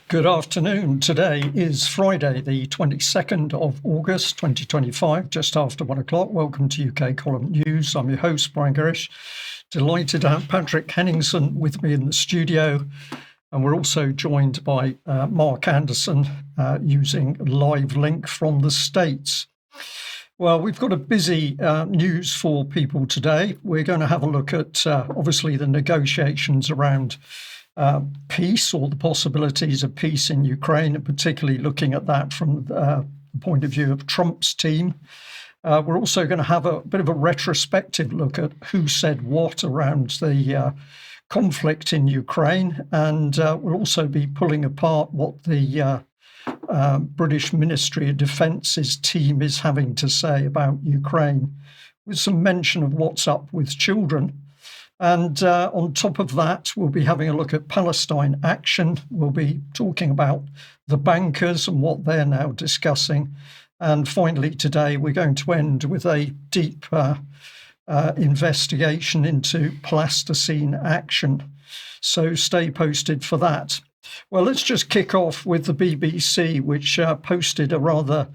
Good afternoon. Today is Friday, the 22nd of August, 2025, just after 1 o'clock. Welcome to UK Column News. I'm your host, Brian Gerrish. Delighted to have Patrick Henningsen with me in the studio. And we're also joined by Mark Anderson using live link from the States. Well, we've got a busy news for people today. We're going to have a look at, obviously, the negotiations around peace or the possibilities of peace in Ukraine, and particularly looking at that from the point of view of Trump's team. We're also going to have a bit of a retrospective look at who said what around the conflict in Ukraine, and we'll also be pulling apart what the British Ministry of Defence's team is having to say about Ukraine, with some mention of what's up with children. And on top of that, we'll be having a look at Palestine action. We'll be talking about the bankers and what they're now discussing. And finally, today, we're going to end with a deep investigation into Palestine action. So stay posted for that. Well, let's just kick off with the BBC, which posted a rather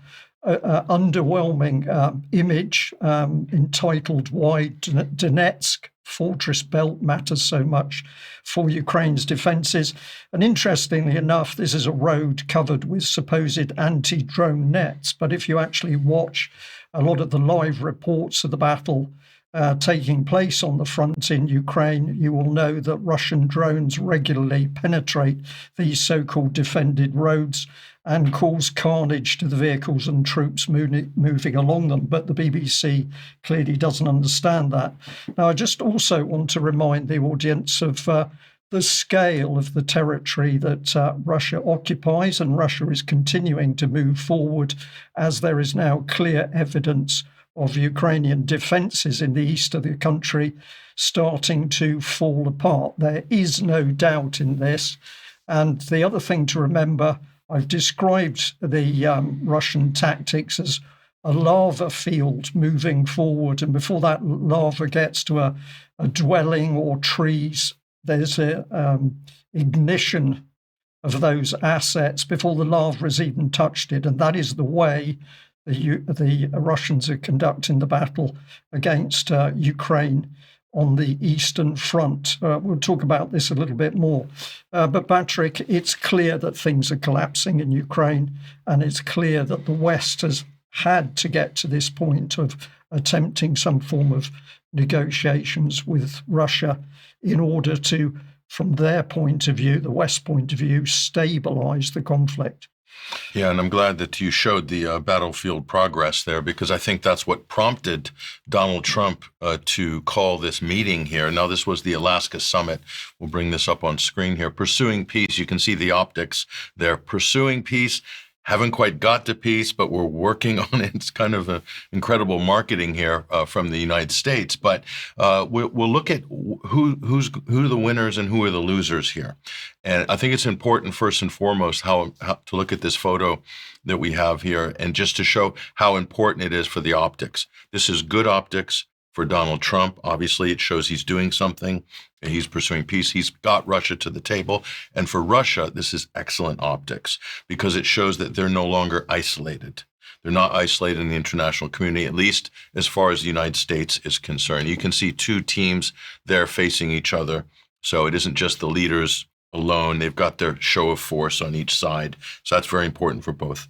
underwhelming image entitled "Why Donetsk Fortress Belt Matters So Much for Ukraine's Defences." And interestingly enough, this is a road covered with supposed anti-drone nets. But if you actually watch a lot of the live reports of the battle taking place on the front in Ukraine, you will know that Russian drones regularly penetrate these so-called defended roads and cause carnage to the vehicles and troops moving along them. But the BBC clearly doesn't understand that. Now, I just also want to remind the audience of the scale of the territory that Russia occupies, and Russia is continuing to move forward as there is now clear evidence of Ukrainian defences in the east of the country starting to fall apart. There is no doubt in this. And the other thing to remember, I've described the Russian tactics as a lava field moving forward. And before that lava gets to a dwelling or trees, there's an ignition of those assets before the lava has even touched it. And that is the way the Russians are conducting the battle against Ukraine on the Eastern Front. We'll talk about this a little bit more. But Patrick, it's clear that things are collapsing in Ukraine, and it's clear that the West has had to get to this point of attempting some form of negotiations with Russia in order to, from their point of view, the West point of view, stabilize the conflict. Yeah, and I'm glad that you showed the battlefield progress there, because I think that's what prompted Donald Trump to call this meeting here. Now, this was the Alaska summit. We'll bring this up on screen here. Pursuing peace. You can see the optics there. Pursuing peace. Haven't quite got to peace, but we're working on it. It's kind of incredible marketing here from the United States. But we'll look at who are the winners and who are the losers here. And I think it's important, first and foremost, how to look at this photo that we have here, and just to show how important it is for the optics. This is good optics for Donald Trump. Obviously, it shows he's doing something. He's pursuing peace. He's got Russia to the table. And for Russia, this is excellent optics, because it shows that they're no longer isolated. They're not isolated in the international community, at least as far as the United States is concerned. You can see two teams there facing each other. So it isn't just the leaders alone. They've got their show of force on each side. So that's very important for both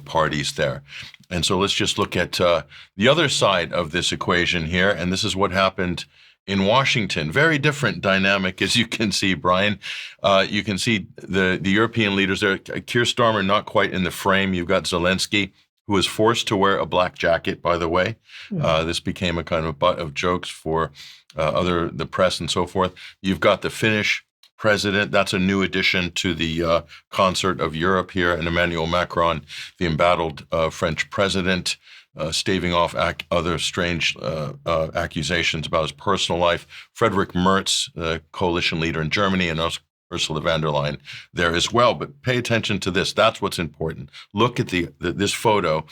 parties there. And so let's just look at the other side of this equation here. And this is what happened in Washington. Very different dynamic, as you can see, Brian. You can see the European leaders there. Keir Starmer not quite in the frame. You've got Zelensky, who was forced to wear a black jacket, by the way. Yeah. This became a kind of butt of jokes for the press and so forth. You've got the Finnish president. That's a new addition to the concert of Europe here, and Emmanuel Macron, the embattled French president, staving off other strange accusations about his personal life. Friedrich Merz, the coalition leader in Germany, and Ursula von der Leyen there as well. But pay attention to this. That's what's important. Look at this photo.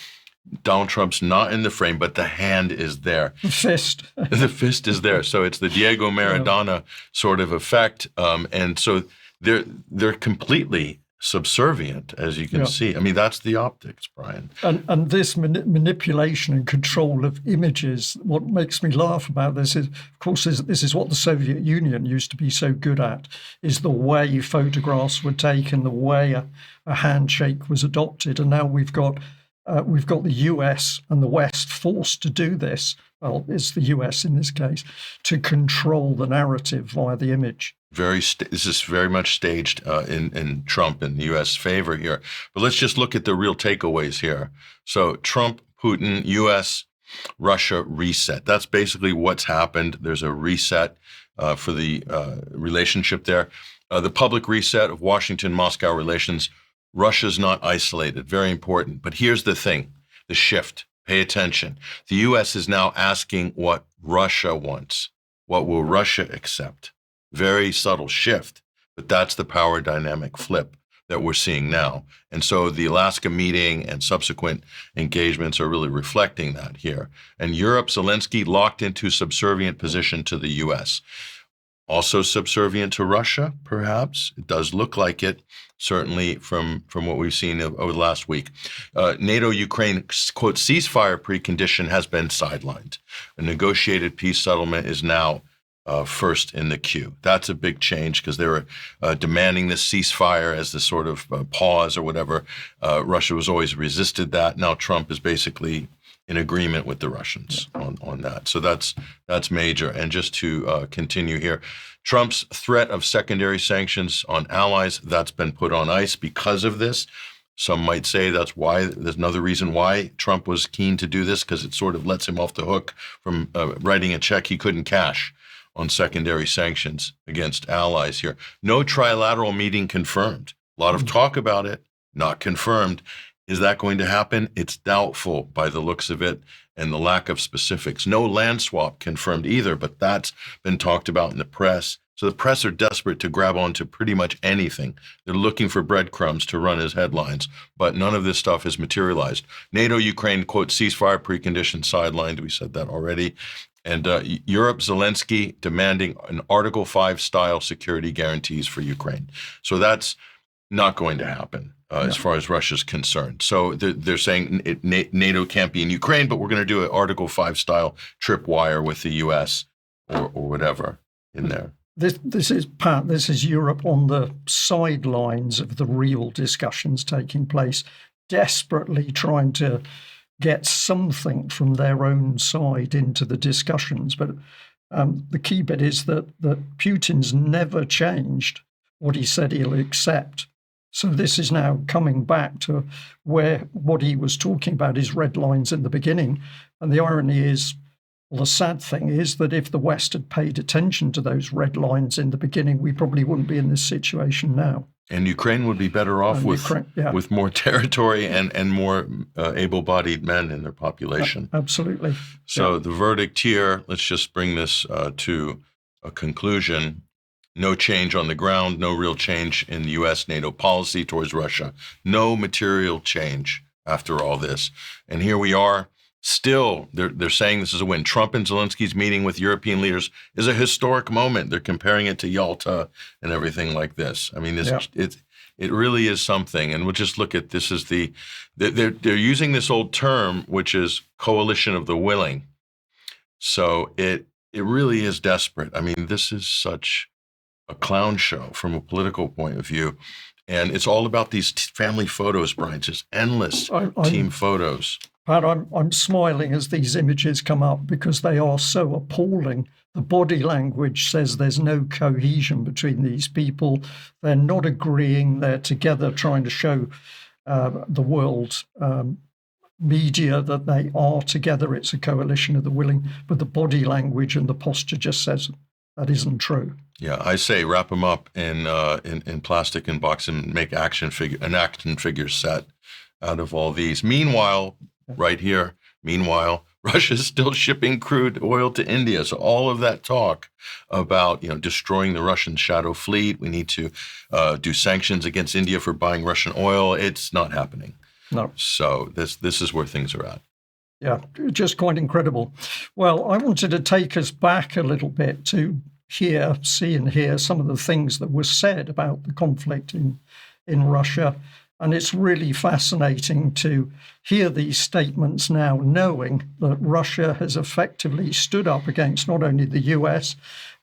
Donald Trump's not in the frame, but the hand is there. The fist. The fist is there. So it's the Diego Maradona sort of effect. And so they're completely subservient, as you can see. I mean, that's the optics, Brian. And this manipulation and control of images, what makes me laugh about this is, of course, this is what the Soviet Union used to be so good at, is the way photographs were taken, the way a handshake was adopted. And now we've got the US and the West forced to do this. Well, it's the US in this case, to control the narrative via the image. This is very much staged in Trump and the U.S. favor here. But let's just look at the real takeaways here. So Trump, Putin, U.S., Russia reset. That's basically what's happened. There's a reset for the relationship there. The public reset of Washington-Moscow relations. Russia's not isolated. Very important. But here's the thing, the shift. Pay attention. The U.S. is now asking what Russia wants. What will Russia accept? Very subtle shift, but that's the power dynamic flip that we're seeing now. And so the Alaska meeting and subsequent engagements are really reflecting that here. And Europe, Zelensky locked into subservient position to the U.S. Also subservient to Russia, perhaps. It does look like it, certainly from what we've seen over the last week. NATO-Ukraine, quote, ceasefire precondition has been sidelined. A negotiated peace settlement is now first in the queue. That's a big change because they were demanding this ceasefire as the sort of pause or whatever. Russia was always resisted that. Now Trump is basically in agreement with the Russians on that. So that's major. And just to continue here, Trump's threat of secondary sanctions on allies, that's been put on ice because of this. Some might say that's why, there's another reason why Trump was keen to do this, because it sort of lets him off the hook from writing a check he couldn't cash on secondary sanctions against allies here. No trilateral meeting confirmed. A lot of talk about it, not confirmed. Is that going to happen? It's doubtful by the looks of it and the lack of specifics. No land swap confirmed either, but that's been talked about in the press. So the press are desperate to grab onto pretty much anything. They're looking for breadcrumbs to run as headlines, but none of this stuff is materialized. NATO-Ukraine, quote, ceasefire precondition sidelined. We said that already. And Europe, Zelensky demanding an Article 5 style security guarantees for Ukraine. So that's not going to happen as far as Russia's concerned. So they're saying NATO can't be in Ukraine, but we're going to do an Article 5 style tripwire with the U.S. or whatever in there. This is Europe on the sidelines of the real discussions taking place, desperately trying to get something from their own side into the discussions. But the key bit is that Putin's never changed what he said he'll accept. So this is now coming back to where what he was talking about is red lines in the beginning. And the irony is, well, the sad thing is that if the West had paid attention to those red lines in the beginning, we probably wouldn't be in this situation now. And Ukraine would be better off with more territory and more able-bodied men in their population. Absolutely. So the verdict here, let's just bring this to a conclusion. No change on the ground, no real change in the U.S.-NATO policy towards Russia. No material change after all this. And here we are. Still, they're saying this is a win. Trump and Zelensky's meeting with European leaders is a historic moment. They're comparing it to Yalta and everything like this. I mean, it really is something. And we'll just look at this as they're using this old term, which is coalition of the willing. So it really is desperate. I mean, this is such a clown show from a political point of view. And it's all about these family photos, Brian, just endless team photos. Pat, I'm smiling as these images come up because they are so appalling. The body language says there's no cohesion between these people. They're not agreeing. They're together trying to show the world media that they are together. It's a coalition of the willing. But the body language and the posture just says that isn't true. Yeah, I say wrap them up in plastic and box and make an action figure set out of all these. Meanwhile, right here, Russia's still shipping crude oil to India. So all of that talk about destroying the Russian shadow fleet, we need to do sanctions against India for buying Russian oil. It's not happening. No. So this is where things are at. Yeah, just quite incredible. Well, I wanted to take us back a little bit to see and hear some of the things that were said about the conflict in in Russia. And it's really fascinating to hear these statements now, knowing that Russia has effectively stood up against not only the US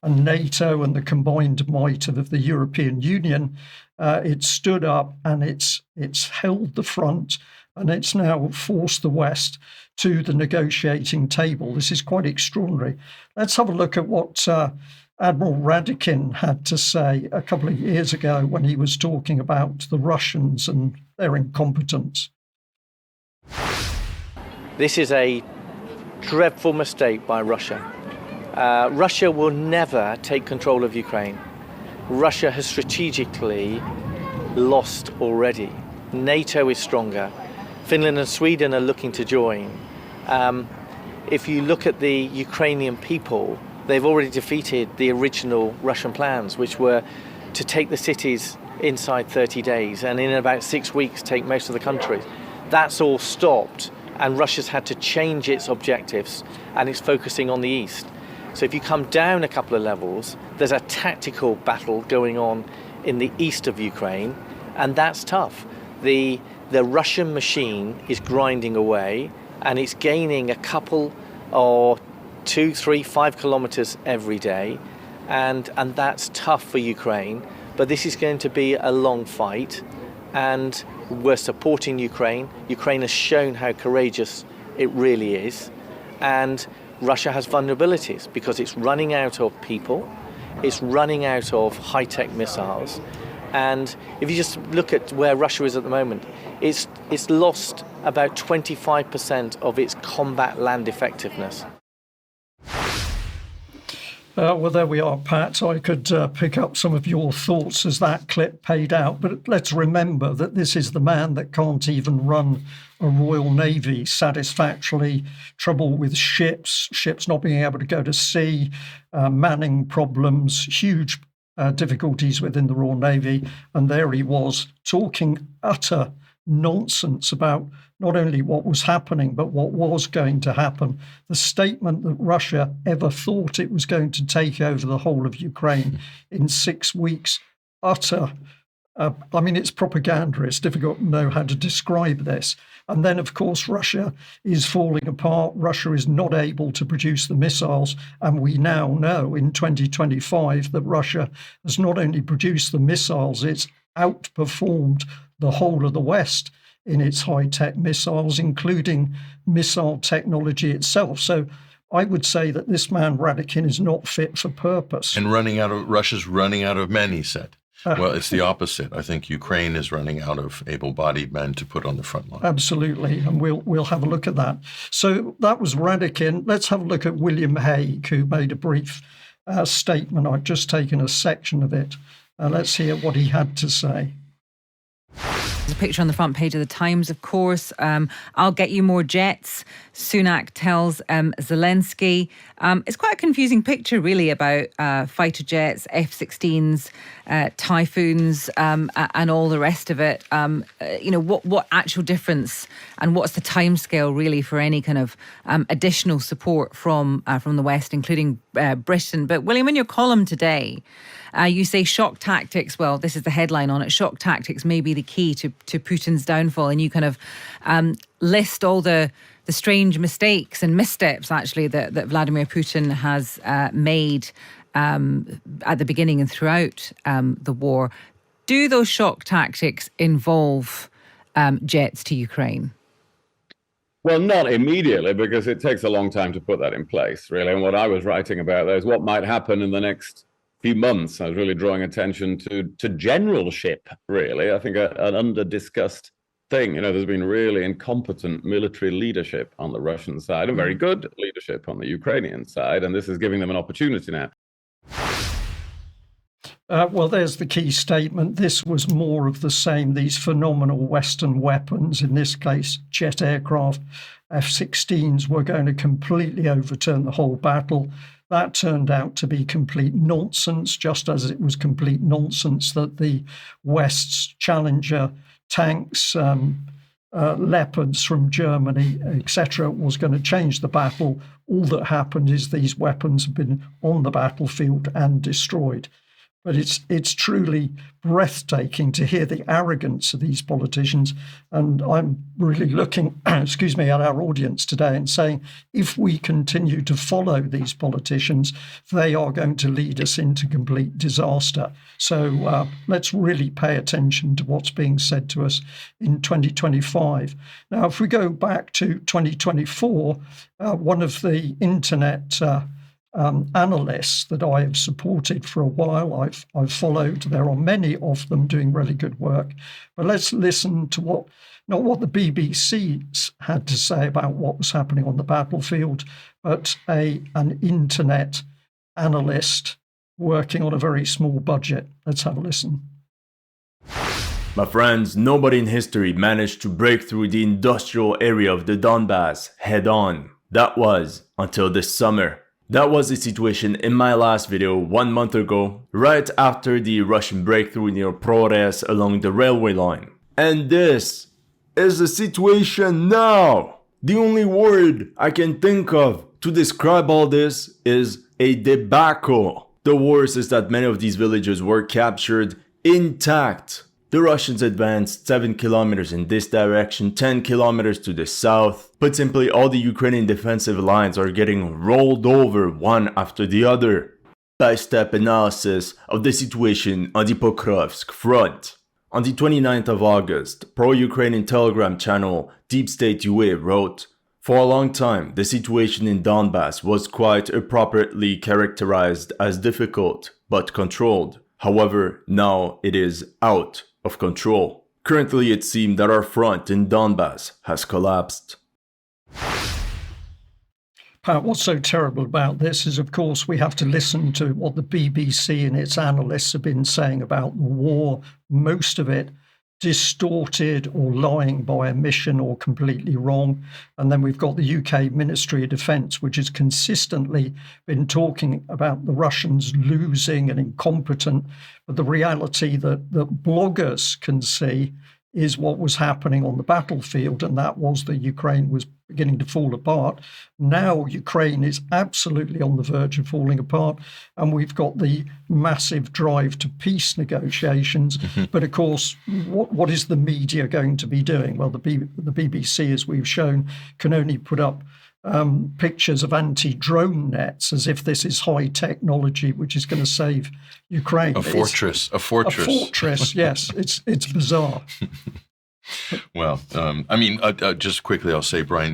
and NATO and the combined might of the European Union, it's stood up and it's held the front, and it's now forced the West to the negotiating table. This is quite extraordinary. Let's have a look at what Admiral Radakin had to say a couple of years ago when he was talking about the Russians and their incompetence. This is a dreadful mistake by Russia. Russia will never take control of Ukraine. Russia has strategically lost already. NATO is stronger. Finland and Sweden are looking to join. If you look at the Ukrainian people, they've already defeated the original Russian plans, which were to take the cities inside 30 days and in about 6 weeks take most of the country. That's all stopped, and Russia's had to change its objectives, and it's focusing on the east. So if you come down a couple of levels, there's a tactical battle going on in the east of Ukraine, and that's tough. The Russian machine is grinding away, and it's gaining a couple or 2, 3, 5 kilometers every day, and that's tough for Ukraine. But this is going to be a long fight, and we're supporting Ukraine. Ukraine has shown how courageous it really is, and Russia has vulnerabilities because it's running out of people, it's running out of high-tech missiles, and if you just look at where Russia is at the moment, it's lost about 25% of its combat land effectiveness. Well, there we are, Pat. I could pick up some of your thoughts as that clip paid out. But let's remember that this is the man that can't even run a Royal Navy satisfactorily, trouble with ships not being able to go to sea, manning problems, huge difficulties within the Royal Navy. And there he was talking utter nonsense about not only what was happening, but what was going to happen. The statement that Russia ever thought it was going to take over the whole of Ukraine in 6 weeks, utter, it's propaganda. It's difficult to know how to describe this. And then, of course, Russia is falling apart. Russia is not able to produce the missiles. And we now know in 2025 that Russia has not only produced the missiles, it's outperformed the whole of the West in its high-tech missiles, including missile technology itself. So I would say that this man, Radakin, is not fit for purpose. And Russia's running out of men, he said. Well, it's the opposite. I think Ukraine is running out of able-bodied men to put on the front line. Absolutely, and we'll have a look at that. So that was Radakin. Let's have a look at William Hague, who made a brief statement. I've just taken a section of it. Let's hear what he had to say. There's a picture on the front page of the Times, of course. I'll get you more jets, Sunak tells Zelensky. It's quite a confusing picture, really, about fighter jets, F-16s, Typhoons, and all the rest of it. What actual difference and what's the timescale, really, for any kind of additional support from the West, including Britain? But, William, in your column today, you say shock tactics, well, this is the headline on it, shock tactics may be the key to Putin's downfall. And you kind of list all the strange mistakes and missteps, actually, that Vladimir Putin has made at the beginning and throughout the war. Do those shock tactics involve jets to Ukraine? Well, not immediately, because it takes a long time to put that in place, really. And what I was writing about there is what might happen in the next few months. I was really drawing attention to generalship, really. I think an under-discussed thing. There's been really incompetent military leadership on the Russian side and very good leadership on the Ukrainian side, and this is giving them an opportunity now. Well, there's the key statement. This was more of the same. These phenomenal Western weapons, in this case, jet aircraft, F-16s, were going to completely overturn the whole battle. That turned out to be complete nonsense, just as it was complete nonsense that the West's Challenger tanks, Leopards from Germany, etc., was going to change the battle. All that happened is these weapons have been on the battlefield and destroyed. But it's truly breathtaking to hear the arrogance of these politicians. And I'm really looking, excuse me, at our audience today and saying, if we continue to follow these politicians, they are going to lead us into complete disaster. So let's really pay attention to what's being said to us in 2025. Now, if we go back to 2024, one of the internet analysts that I have supported for a while, I've followed. There are many of them doing really good work. But let's listen to not what the BBC had to say about what was happening on the battlefield, but an internet analyst working on a very small budget. Let's have a listen. My friends, nobody in history managed to break through the industrial area of the Donbass head on. That was until this summer. That was the situation in my last video 1 month ago, right after the Russian breakthrough near Prores along the railway line. And this is the situation now. The only word I can think of to describe all this is a debacle. The worst is that many of these villages were captured intact. The Russians advanced 7 kilometers in this direction, 10 kilometers to the south. Put simply, all the Ukrainian defensive lines are getting rolled over one after the other. Step-by-step analysis of the situation on the Pokrovsk front. On the 29th of August, pro-Ukrainian Telegram channel Deep State UA wrote, "For a long time, the situation in Donbass was quite appropriately characterized as difficult, but controlled. However, now it is out of control. Currently, it seems that our front in Donbass has collapsed." Pat, what's so terrible about this is, of course, we have to listen to what the BBC and its analysts have been saying about the war, most of it distorted or lying by omission or completely wrong. And then we've got the UK Ministry of Defence, which has consistently been talking about the Russians losing and incompetent. But the reality that bloggers can see is what was happening on the battlefield, and that was that Ukraine was beginning to fall apart. Now Ukraine is absolutely on the verge of falling apart, and we've got the massive drive to peace negotiations. But of course, what is the media going to be doing? Well, the BBC, as we've shown, can only put up pictures of anti-drone nets as if this is high technology which is going to save Ukraine. A fortress. A fortress, yes. It's bizarre. Well, just quickly, I'll say, Brian,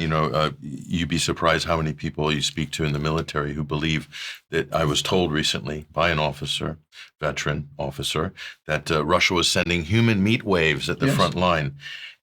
you'd be surprised how many people you speak to in the military who believe that I was told recently by an officer, veteran officer, that Russia was sending human meat waves at the front line.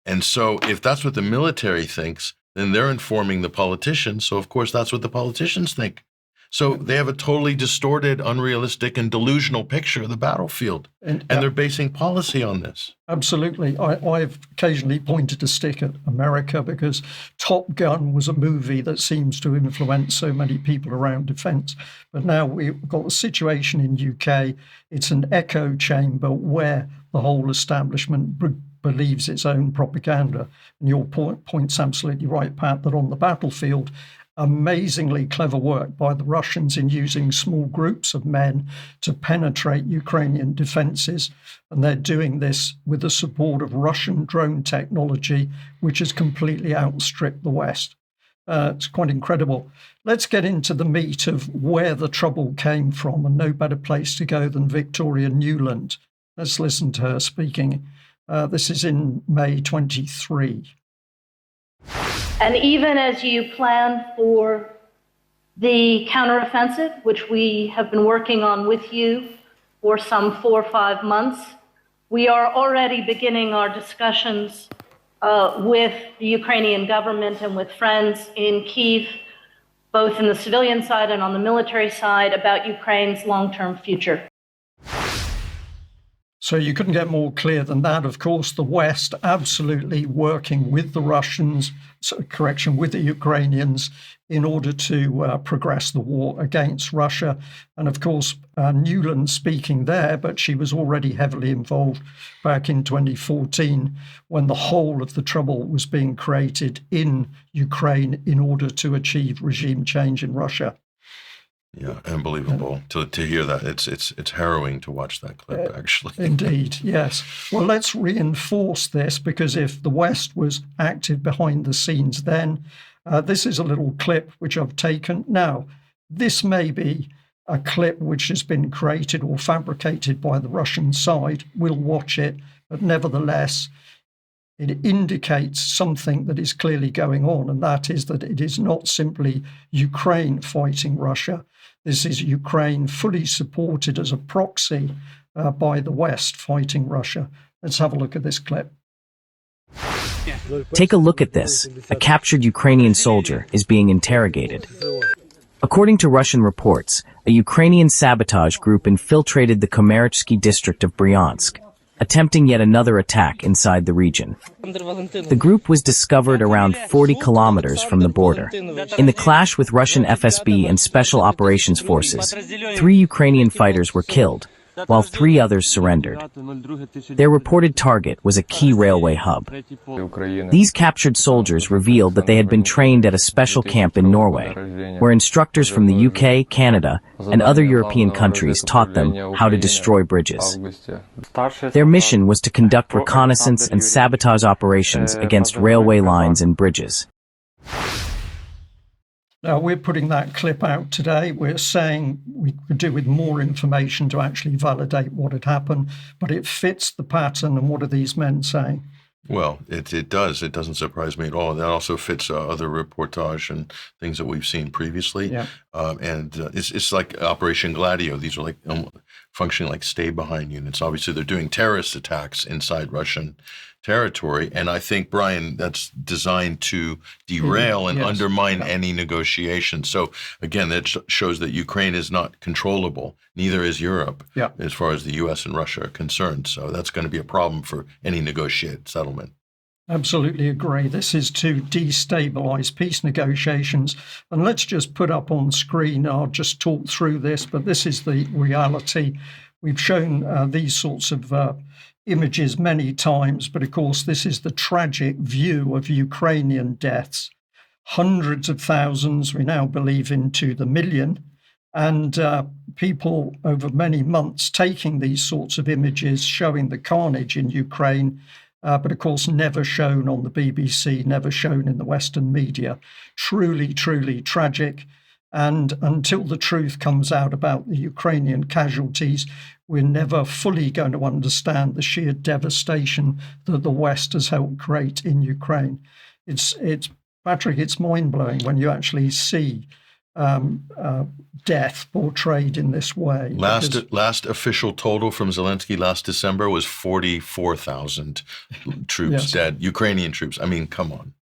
And so if that's what the military thinks, then they're informing the politicians. So, of course, that's what the politicians think. So they have a totally distorted, unrealistic, and delusional picture of the battlefield. And they're basing policy on this. Absolutely. I've occasionally pointed a stick at America because Top Gun was a movie that seems to influence so many people around defence. But now we've got a situation in UK. It's an echo chamber where the whole establishment believes its own propaganda. And your point's absolutely right, Pat, that on the battlefield, amazingly clever work by the Russians in using small groups of men to penetrate Ukrainian defences. And they're doing this with the support of Russian drone technology, which has completely outstripped the West. It's quite incredible. Let's get into the meat of where the trouble came from, and no better place to go than Victoria Newland. Let's listen to her speaking. This is in May 23. And even as you plan for the counteroffensive, which we have been working on with you for some 4 or 5 months, we are already beginning our discussions with the Ukrainian government and with friends in Kyiv, both in the civilian side and on the military side, about Ukraine's long-term future. So you couldn't get more clear than that. Of course, the West absolutely working with the Russians, with the Ukrainians in order to progress the war against Russia. And of course, Newland speaking there, but she was already heavily involved back in 2014 when the whole of the trouble was being created in Ukraine in order to achieve regime change in Russia. Yeah, unbelievable to hear that. It's harrowing to watch that clip, actually. Indeed, yes. Well, let's reinforce this, because if the West was active behind the scenes then, this is a little clip which I've taken. Now, this may be a clip which has been created or fabricated by the Russian side. We'll watch it, but nevertheless, it indicates something that is clearly going on, and that is that it is not simply Ukraine fighting Russia. This is Ukraine fully supported as a proxy by the West fighting Russia. Let's have a look at this clip. Take a look at this. A captured Ukrainian soldier is being interrogated. According to Russian reports, a Ukrainian sabotage group infiltrated the Komarychsky district of Bryansk, attempting yet another attack inside the region. The group was discovered around 40 kilometers from the border. In the clash with Russian FSB and Special Operations Forces, 3 Ukrainian fighters were killed, while 3 others surrendered. Their reported target was a key railway hub. These captured soldiers revealed that they had been trained at a special camp in Norway, where instructors from the UK, Canada, and other European countries taught them how to destroy bridges. Their mission was to conduct reconnaissance and sabotage operations against railway lines and bridges. Now, we're putting that clip out today. We're saying we could do with more information to actually validate what had happened, but it fits the pattern. And what are these men saying? Well, it does. It doesn't surprise me at all. That also fits other reportage and things that we've seen previously. Yeah. It's like Operation Gladio. These are like functioning like stay-behind units. Obviously, they're doing terrorist attacks inside Russian territory. And I think, Brian, that's designed to derail and undermine any negotiation. So, again, that shows that Ukraine is not controllable. Neither is Europe, as far as the U.S. and Russia are concerned. So that's going to be a problem for any negotiated settlement. Absolutely agree. This is to destabilize peace negotiations. And let's just put up on screen, I'll just talk through this, but this is the reality. We've shown these sorts of images many times, but of course, this is the tragic view of Ukrainian deaths. Hundreds of thousands, we now believe into the million, and people over many months taking these sorts of images, showing the carnage in Ukraine, but of course never shown on the BBC, never shown in the Western media. Truly, truly tragic. And until the truth comes out about the Ukrainian casualties, we're never fully going to understand the sheer devastation that the West has helped create in Ukraine. It's Patrick, it's mind-blowing when you actually see death portrayed in this way. Last official total from Zelensky last December was 44,000 troops dead, Ukrainian troops. I mean, come on.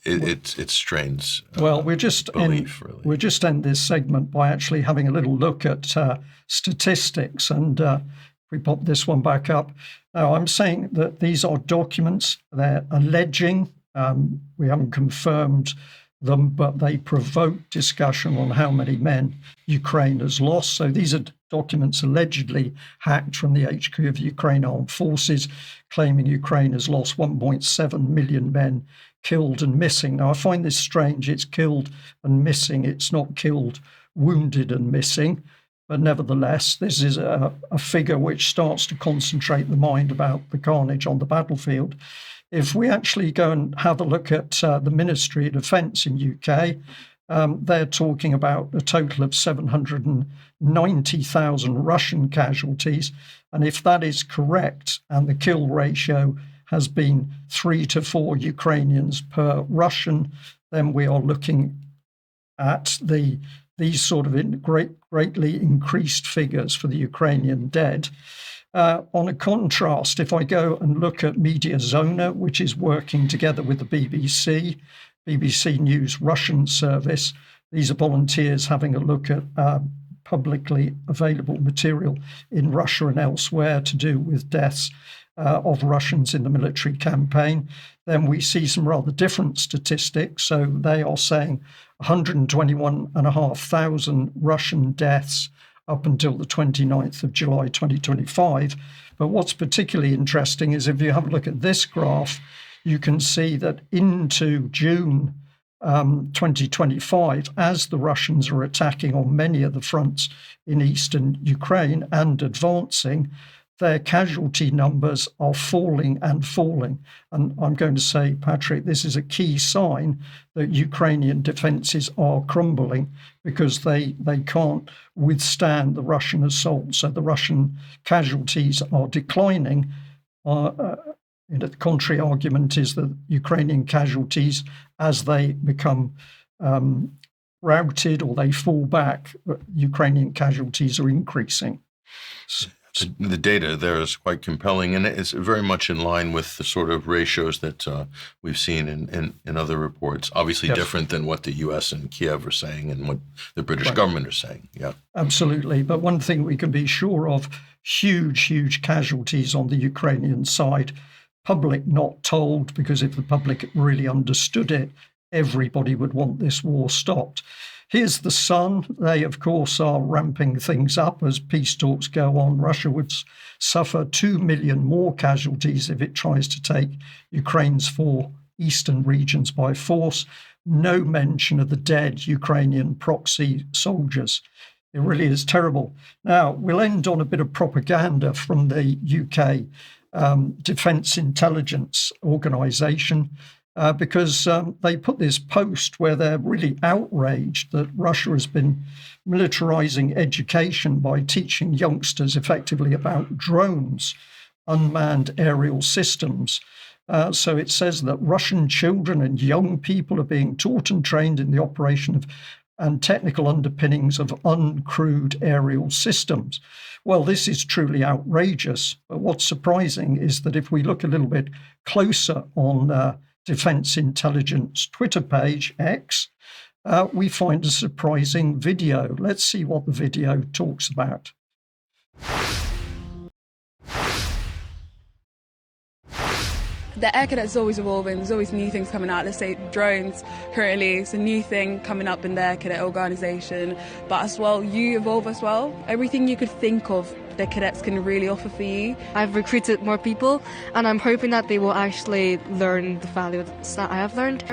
It strains. Well, we'll just end this segment by actually having a little look at statistics, and we pop this one back up. Now, I'm saying that these are documents. They're alleging. We haven't confirmed them, but they provoke discussion on how many men Ukraine has lost. So these are documents allegedly hacked from the HQ of the Ukraine Armed Forces, claiming Ukraine has lost 1.7 million men killed and missing. Now, I find this strange. It's killed and missing. It's not killed, wounded and missing. But nevertheless, this is a figure which starts to concentrate the mind about the carnage on the battlefield. If we actually go and have a look at the Ministry of Defence in UK, they're talking about a total of 790,000 Russian casualties. And if that is correct, and the kill ratio has been 3 to 4 Ukrainians per Russian, then we are looking at these sort of greatly increased figures for the Ukrainian dead. On a contrast, if I go and look at Media Zona, which is working together with the BBC News Russian service, these are volunteers having a look at publicly available material in Russia and elsewhere to do with deaths of Russians in the military campaign, then we see some rather different statistics. So they are saying 121,500 Russian deaths up until the 29th of July 2025. But what's particularly interesting is if you have a look at this graph, you can see that into June 2025, as the Russians are attacking on many of the fronts in eastern Ukraine and advancing, their casualty numbers are falling and falling. And I'm going to say, Patrick, this is a key sign that Ukrainian defences are crumbling because they can't withstand the Russian assault. So the Russian casualties are declining. The contrary argument is that Ukrainian casualties, as they become routed or they fall back, Ukrainian casualties are increasing. The data there is quite compelling, and it's very much in line with the sort of ratios that we've seen in other reports. Obviously different than what the U.S. and Kiev are saying and what the British government are saying. Yeah, absolutely. But one thing we can be sure of, huge casualties on the Ukrainian side. Public not told, because if the public really understood it, everybody would want this war stopped. Here's the Sun. They, of course, are ramping things up as peace talks go on. Russia would suffer 2 million more casualties if it tries to take Ukraine's 4 eastern regions by force. No mention of the dead Ukrainian proxy soldiers. It really is terrible. Now, we'll end on a bit of propaganda from the UK Defence Intelligence Organisation. Because they put this post where they're really outraged that Russia has been militarizing education by teaching youngsters effectively about drones, unmanned aerial systems. So it says that Russian children and young people are being taught and trained in the operation of and technical underpinnings of uncrewed aerial systems. Well, this is truly outrageous. But what's surprising is that if we look a little bit closer on Defence Intelligence Twitter page, X, we find a surprising video. Let's see what the video talks about. The air cadets is always evolving, there's always new things coming out. Let's say drones currently, it's a new thing coming up in the air cadet organisation. But as well, you evolve as well. Everything you could think of, the cadets can really offer for you. I've recruited more people and I'm hoping that they will actually learn the values that I have learned.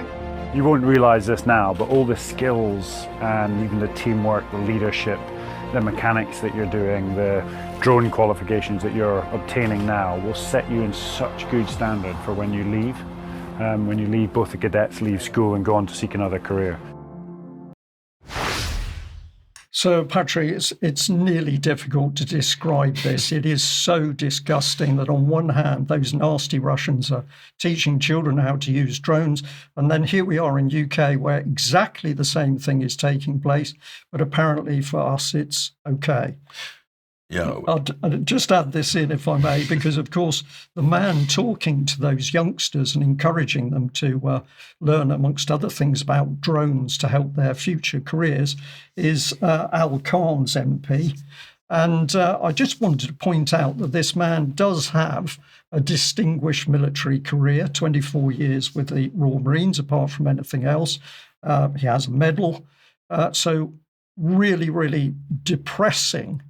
You won't realise this now, but all the skills and even the teamwork, the leadership, the mechanics that you're doing, the drone qualifications that you're obtaining now will set you in such good standard for when you leave. When you leave, both the cadets leave school and go on to seek another career. So, Patrick, it's nearly difficult to describe this. It is so disgusting that on one hand, those nasty Russians are teaching children how to use drones. And then here we are in UK where exactly the same thing is taking place. But apparently for us, it's okay. Yeah. I'd just add this in, if I may, because, of course, the man talking to those youngsters and encouraging them to learn, amongst other things, about drones to help their future careers is Al Khan's MP. And I just wanted to point out that this man does have a distinguished military career, 24 years with the Royal Marines, apart from anything else. He has a medal. So really, really depressing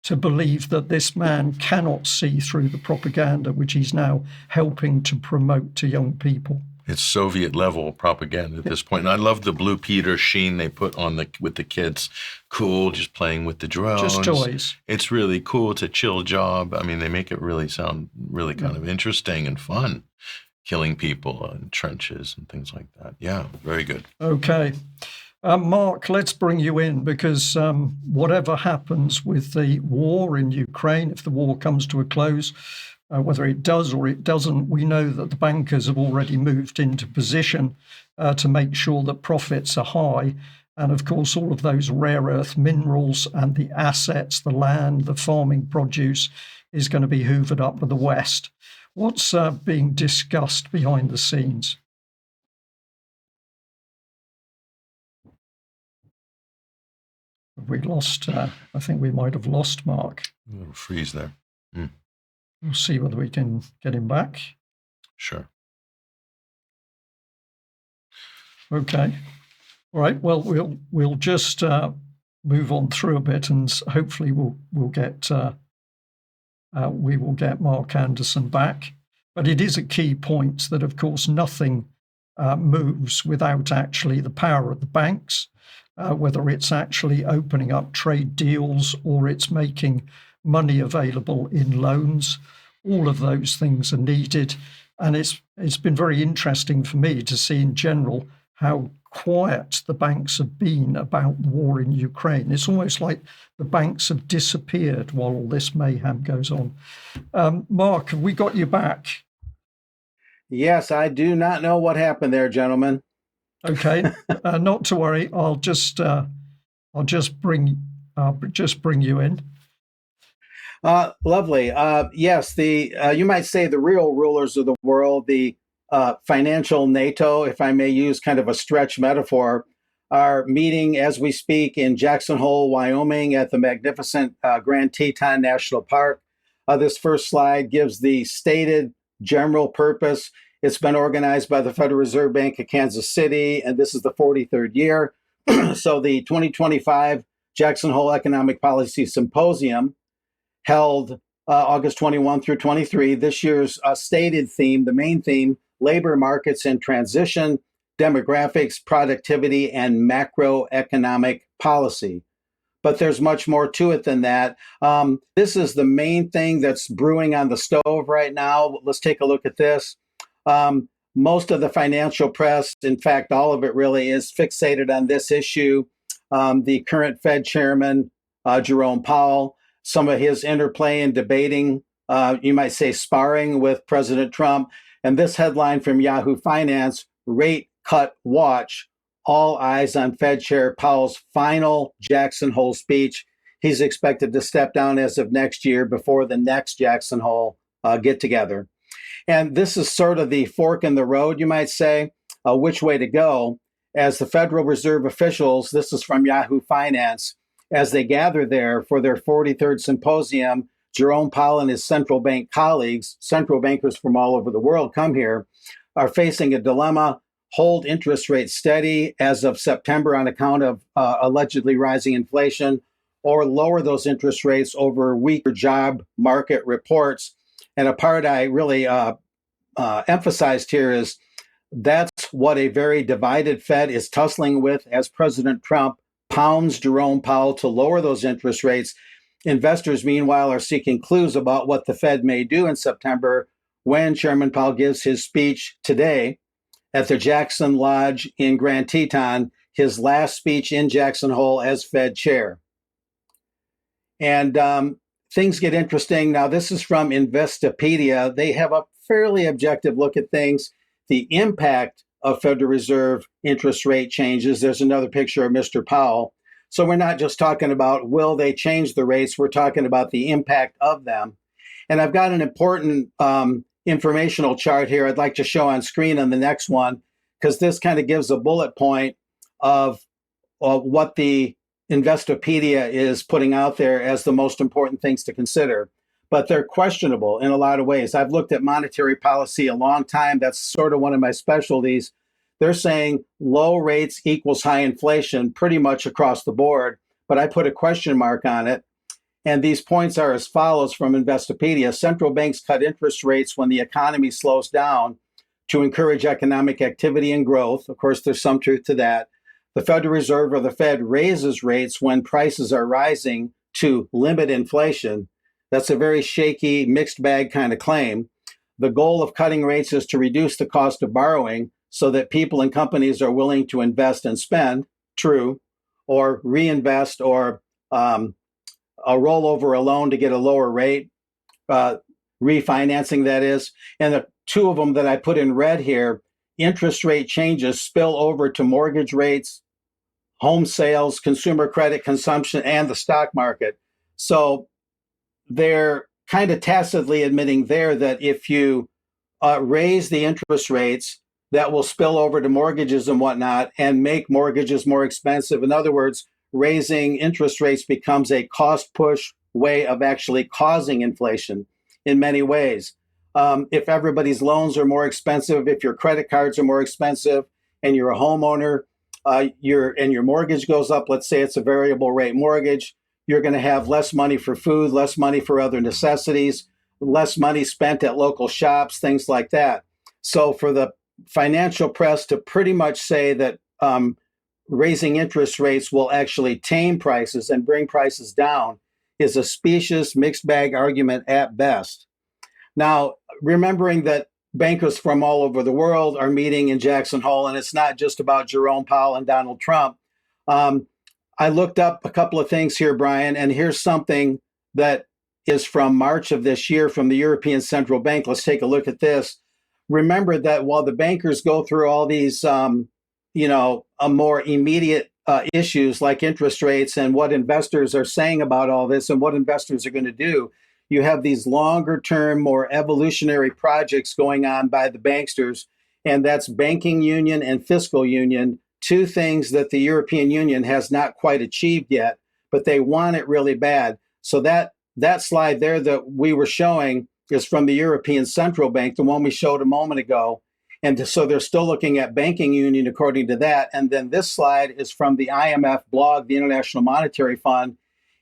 to believe that this man cannot see through the propaganda which he's now helping to promote to young people. It's Soviet level propaganda at this point. And I love the blue Peter sheen they put on with the kids. Cool, just playing with the drones. Just toys. It's really cool. It's a chill job. I mean, they make it really sound really kind of interesting and fun, killing people in trenches and things like that. Yeah, very good. Okay. Mark, let's bring you in because whatever happens with the war in Ukraine, if the war comes to a close, whether it does or it doesn't, we know that the bankers have already moved into position to make sure that profits are high. And of course, all of those rare earth minerals and the assets, the land, the farming produce is going to be hoovered up by the West. What's being discussed behind the scenes? We lost, I think we might have lost Mark. A little freeze there. Mm. We'll see whether we can get him back. Sure. Okay. All right. Well, we'll just move on through a bit, and hopefully we will get Mark Anderson back. But it is a key point that, of course, nothing moves without actually the power of the banks, whether it's actually opening up trade deals or it's making money available in loans. All of those things are needed. And it's been very interesting for me to see in general how quiet the banks have been about the war in Ukraine. It's almost like the banks have disappeared while all this mayhem goes on. Mark, have we got you back? Yes, I do not know what happened there, gentlemen. Okay, not to worry. I'll just bring you in. Lovely. Yes, you might say the real rulers of the world, the financial NATO, if I may use kind of a stretch metaphor, are meeting as we speak in Jackson Hole, Wyoming, at the magnificent Grand Teton National Park. This first slide gives the stated general purpose. It's been organized by the Federal Reserve Bank of Kansas City, and this is the 43rd year. So the 2025 Jackson Hole Economic Policy Symposium, held August 21 through 23. This year's stated theme, the main theme, labor markets in transition, demographics, productivity, and macroeconomic policy. But there's much more to it than that. This is the main thing that's brewing on the stove right now. Let's take a look at this. Most of the financial press, in fact, all of it really, is fixated on this issue. The current Fed chairman, Jerome Powell, some of his interplay and debating, you might say sparring with President Trump. And this headline from Yahoo Finance, rate cut watch, all eyes on Fed Chair Powell's final Jackson Hole speech. He's expected to step down as of next year before the next Jackson Hole get together. And this is sort of the fork in the road, you might say, which way to go. As the Federal Reserve officials, this is from Yahoo Finance, as they gather there for their 43rd symposium, Jerome Powell and his central bank colleagues, central bankers from all over the world come here, are facing a dilemma: hold interest rates steady as of September on account of allegedly rising inflation, or lower those interest rates over weaker job market reports. And a part I really emphasized here is that's what a very divided Fed is tussling with as President Trump pounds Jerome Powell to lower those interest rates. Investors, meanwhile, are seeking clues about what the Fed may do in September when Chairman Powell gives his speech today at the Jackson Lodge in Grand Teton, his last speech in Jackson Hole as Fed chair. And things get interesting. Now, this is from Investopedia. They have a fairly objective look at things. The impact of Federal Reserve interest rate changes. There's another picture of Mr. Powell. So we're not just talking about will they change the rates, we're talking about the impact of them. And I've got an important informational chart here I'd like to show on screen on the next one, because this kind of gives a bullet point of what the Investopedia is putting out there as the most important things to consider. But they're questionable in a lot of ways. I've looked at monetary policy a long time. That's sort of one of my specialties. They're saying low rates equals high inflation pretty much across the board, but I put a question mark on it. And these points are as follows from Investopedia. Central banks cut interest rates when the economy slows down to encourage economic activity and growth. Of course, there's some truth to that. The Federal Reserve, or the Fed, raises rates when prices are rising to limit inflation. That's a very shaky, mixed bag kind of claim. The goal of cutting rates is to reduce the cost of borrowing so that people and companies are willing to invest and spend, true, or reinvest, or roll over a loan to get a lower rate, refinancing, that is. And the two of them that I put in red here, interest rate changes spill over to mortgage rates, home sales, consumer credit consumption, and the stock market. So they're kind of tacitly admitting there that if you raise the interest rates, that will spill over to mortgages and whatnot and make mortgages more expensive. In other words, raising interest rates becomes a cost push way of actually causing inflation in many ways. If everybody's loans are more expensive, if your credit cards are more expensive, and you're a homeowner, your mortgage goes up, let's say it's a variable rate mortgage, you're going to have less money for food, less money for other necessities, less money spent at local shops, things like that. So for the financial press to pretty much say that raising interest rates will actually tame prices and bring prices down is a specious mixed bag argument at best. Now, remembering that bankers from all over the world are meeting in Jackson Hole, and it's not just about Jerome Powell and Donald Trump. I looked up a couple of things here, Brian, and here's something that is from March of this year from the European Central Bank. Let's take a look at this. Remember that while the bankers go through all these, more immediate issues like interest rates and what investors are saying about all this and what investors are going to do, you have these longer term, more evolutionary projects going on by the banksters, and that's banking union and fiscal union, two things that the European Union has not quite achieved yet, but they want it really bad. So that slide there that we were showing is from the European Central Bank, the one we showed a moment ago. And so they're still looking at banking union according to that. And then this slide is from the IMF blog, the International Monetary Fund.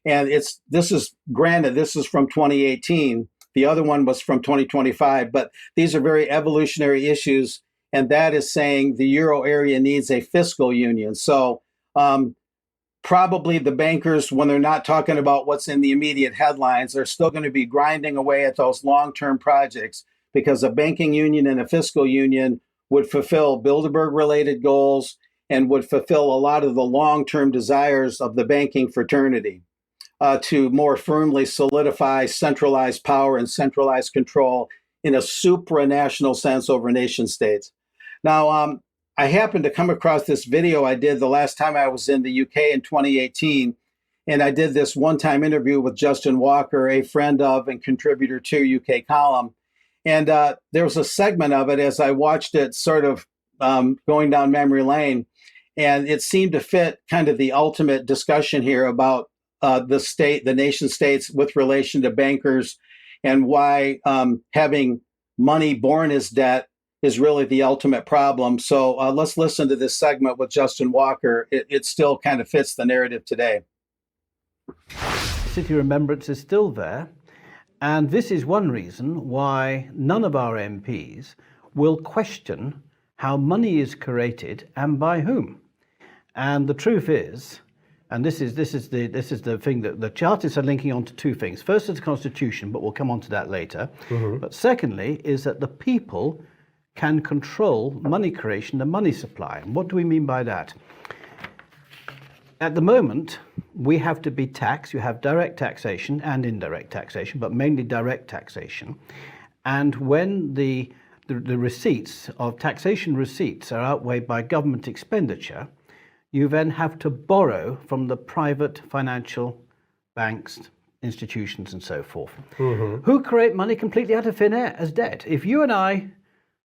And this is from 2018. The other one was from 2025, but these are very evolutionary issues. And that is saying the Euro area needs a fiscal union. So probably the bankers, when they're not talking about what's in the immediate headlines, are still going to be grinding away at those long-term projects, because a banking union and a fiscal union would fulfill Bilderberg-related goals and would fulfill a lot of the long-term desires of the banking fraternity to more firmly solidify centralized power and centralized control in a supranational sense over nation states. Now, I happened to come across this video I did the last time I was in the UK in 2018, and I did this one-time interview with Justin Walker, a friend of and contributor to UK Column. And there was a segment of it as I watched it sort of going down memory lane, and it seemed to fit kind of the ultimate discussion here about the nation states with relation to bankers, and why having money born as debt is really the ultimate problem. So let's listen to this segment with Justin Walker. It still kind of fits the narrative today. City remembrance is still there. And this is one reason why none of our MPs will question how money is created and by whom. And the truth is, and this is the thing that the Chartists are linking on to two things. First is the Constitution, but we'll come on to that later. Mm-hmm. But secondly is that the people can control money creation and money supply. And what do we mean by that? At the moment, we have to be taxed. You have direct taxation and indirect taxation, but mainly direct taxation. And when the receipts of taxation receipts are outweighed by government expenditure, you then have to borrow from the private financial banks, institutions, and so forth, who create money completely out of thin air as debt. If you and I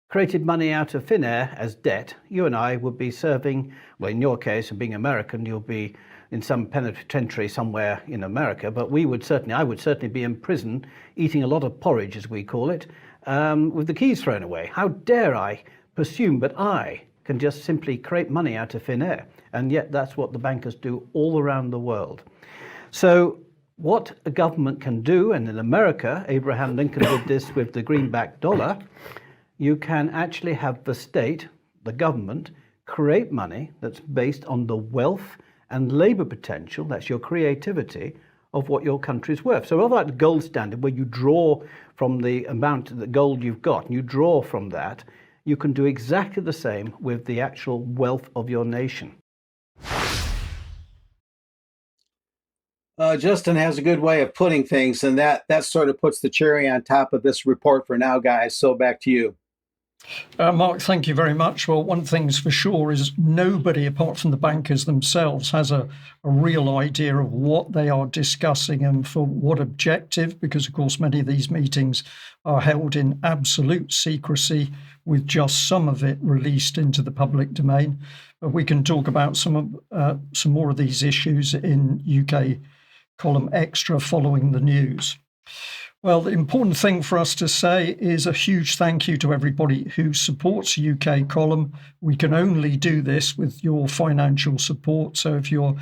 created money out of thin air as debt, you and I would be serving, well, in your case, and being American, you'll be in some penitentiary somewhere in America, but I would certainly be in prison eating a lot of porridge, as we call it, with the keys thrown away. How dare I presume that I can just simply create money out of thin air? And yet that's what the bankers do all around the world. So what a government can do, and in America, Abraham Lincoln did this with the greenback dollar, you can actually have the state, the government, create money that's based on the wealth and labor potential, that's your creativity, of what your country's worth. So rather like the gold standard, where you draw from the amount of the gold you've got, and you draw from that, you can do exactly the same with the actual wealth of your nation. Justin has a good way of putting things, and that sort of puts the cherry on top of this report for now, guys. So back to you. Mark, thank you very much. Well, one thing's for sure is nobody apart from the bankers themselves has a real idea of what they are discussing and for what objective, because of course many of these meetings are held in absolute secrecy with just some of it released into the public domain. But we can talk about some more of these issues in UK Column Extra following the news. Well, the important thing for us to say is a huge thank you to everybody who supports UK Column. We can only do this with your financial support. So if you're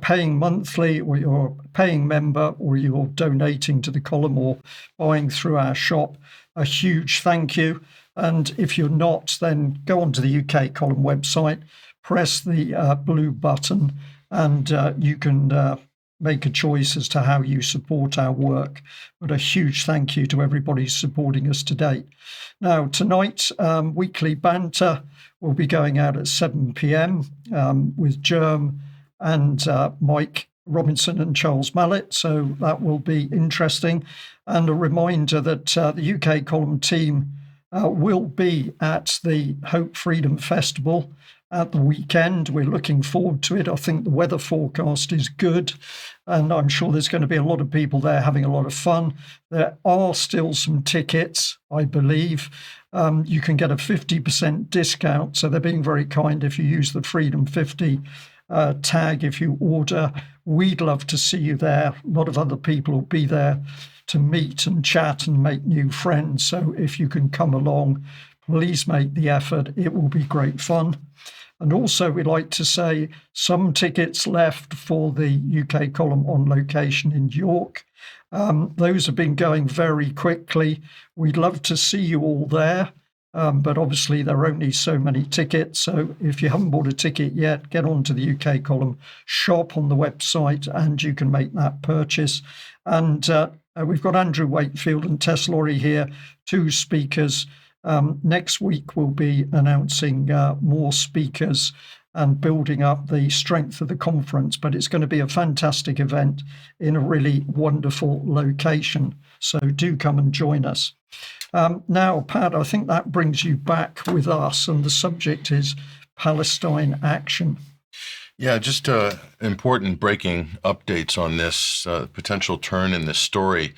paying monthly, or you're a paying member, or you're donating to the column or buying through our shop, a huge thank you. And if you're not, then go onto the UK column website, press the blue button, and you can make a choice as to how you support our work. But a huge thank you to everybody supporting us to date. Now, tonight, weekly banter will be going out at 7 p.m. With Germ and Mike Robinson and Charles Mallet, so that will be interesting. And a reminder that the UK column team will be at the Hope Freedom Festival at the weekend. We're looking forward to it. I think the weather forecast is good, and I'm sure there's going to be a lot of people there having a lot of fun. There are still some tickets, I believe. You can get a 50% discount, so they're being very kind if you use the Freedom 50 tag if you order. We'd love to see you there. A lot of other people will be there to meet and chat and make new friends. So if you can come along, please make the effort. It will be great fun. And also, we'd like to say some tickets left for the UK column on location in York. Those have been going very quickly. We'd love to see you all there. But obviously there are only so many tickets. So if you haven't bought a ticket yet, get onto the UK column shop on the website and you can make that purchase. And we've got Andrew Wakefield and Tess Laurie here, two speakers. Next week we'll be announcing more speakers and building up the strength of the conference. But it's going to be a fantastic event in a really wonderful location. So do come and join us. Now, Pat, I think that brings you back with us, and the subject is Palestine action. Yeah, just important breaking updates on this potential turn in this story,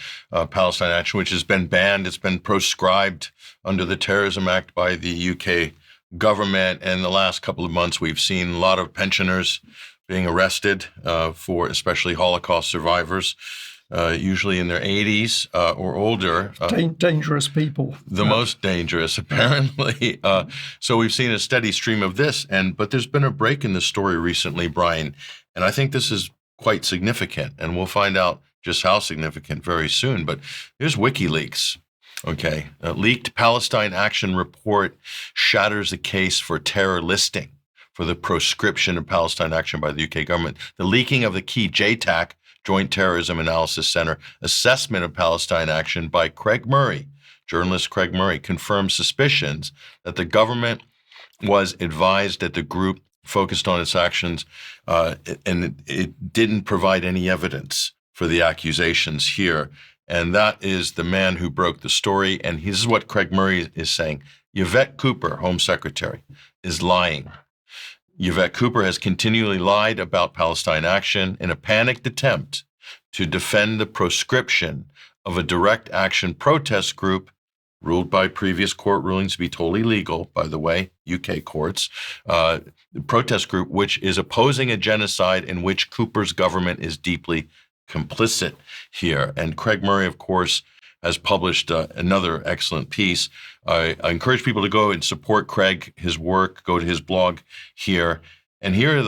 Palestine action, which has been banned. It's been proscribed under the Terrorism Act by the UK government. And the last couple of months, we've seen a lot of pensioners being arrested for especially Holocaust survivors. Usually in their 80s or older. Dangerous people. The most dangerous, apparently. So we've seen a steady stream of this, but there's been a break in the story recently, Brian, and I think this is quite significant, and we'll find out just how significant very soon. But here's WikiLeaks. Okay, leaked Palestine action report shatters the case for terror listing for the proscription of Palestine action by the UK government. The leaking of the key JTAC, Joint Terrorism Analysis Center, assessment of Palestine action by Craig Murray, journalist Craig Murray, confirms suspicions that the government was advised that the group focused on its actions, and it didn't provide any evidence for the accusations here. And that is the man who broke the story. And this is what Craig Murray is saying. Yvette Cooper, Home Secretary, is lying. Yvette Cooper has continually lied about Palestine action in a panicked attempt to defend the proscription of a direct action protest group ruled by previous court rulings to be totally legal, by the way, UK courts, the protest group which is opposing a genocide in which Cooper's government is deeply complicit here. And Craig Murray, of course, has published another excellent piece. I encourage people to go and support Craig, his work, go to his blog here. And here are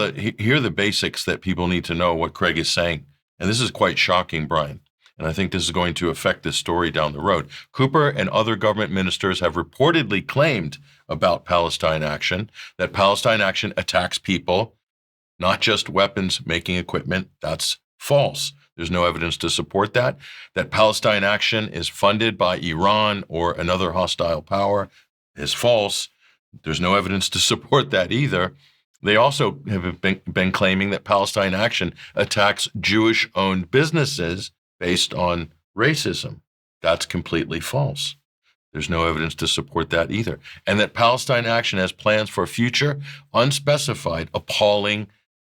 the basics that people need to know what Craig is saying. And this is quite shocking, Brian. And I think this is going to affect this story down the road. Cooper and other government ministers have reportedly claimed about Palestine action, that Palestine action attacks people, not just weapons-making equipment. That's false. There's no evidence to support that. That Palestine action is funded by Iran or another hostile power is false. There's no evidence to support that either. They also have been claiming that Palestine action attacks Jewish-owned businesses based on racism. That's completely false. There's no evidence to support that either. And that Palestine action has plans for future, unspecified, appalling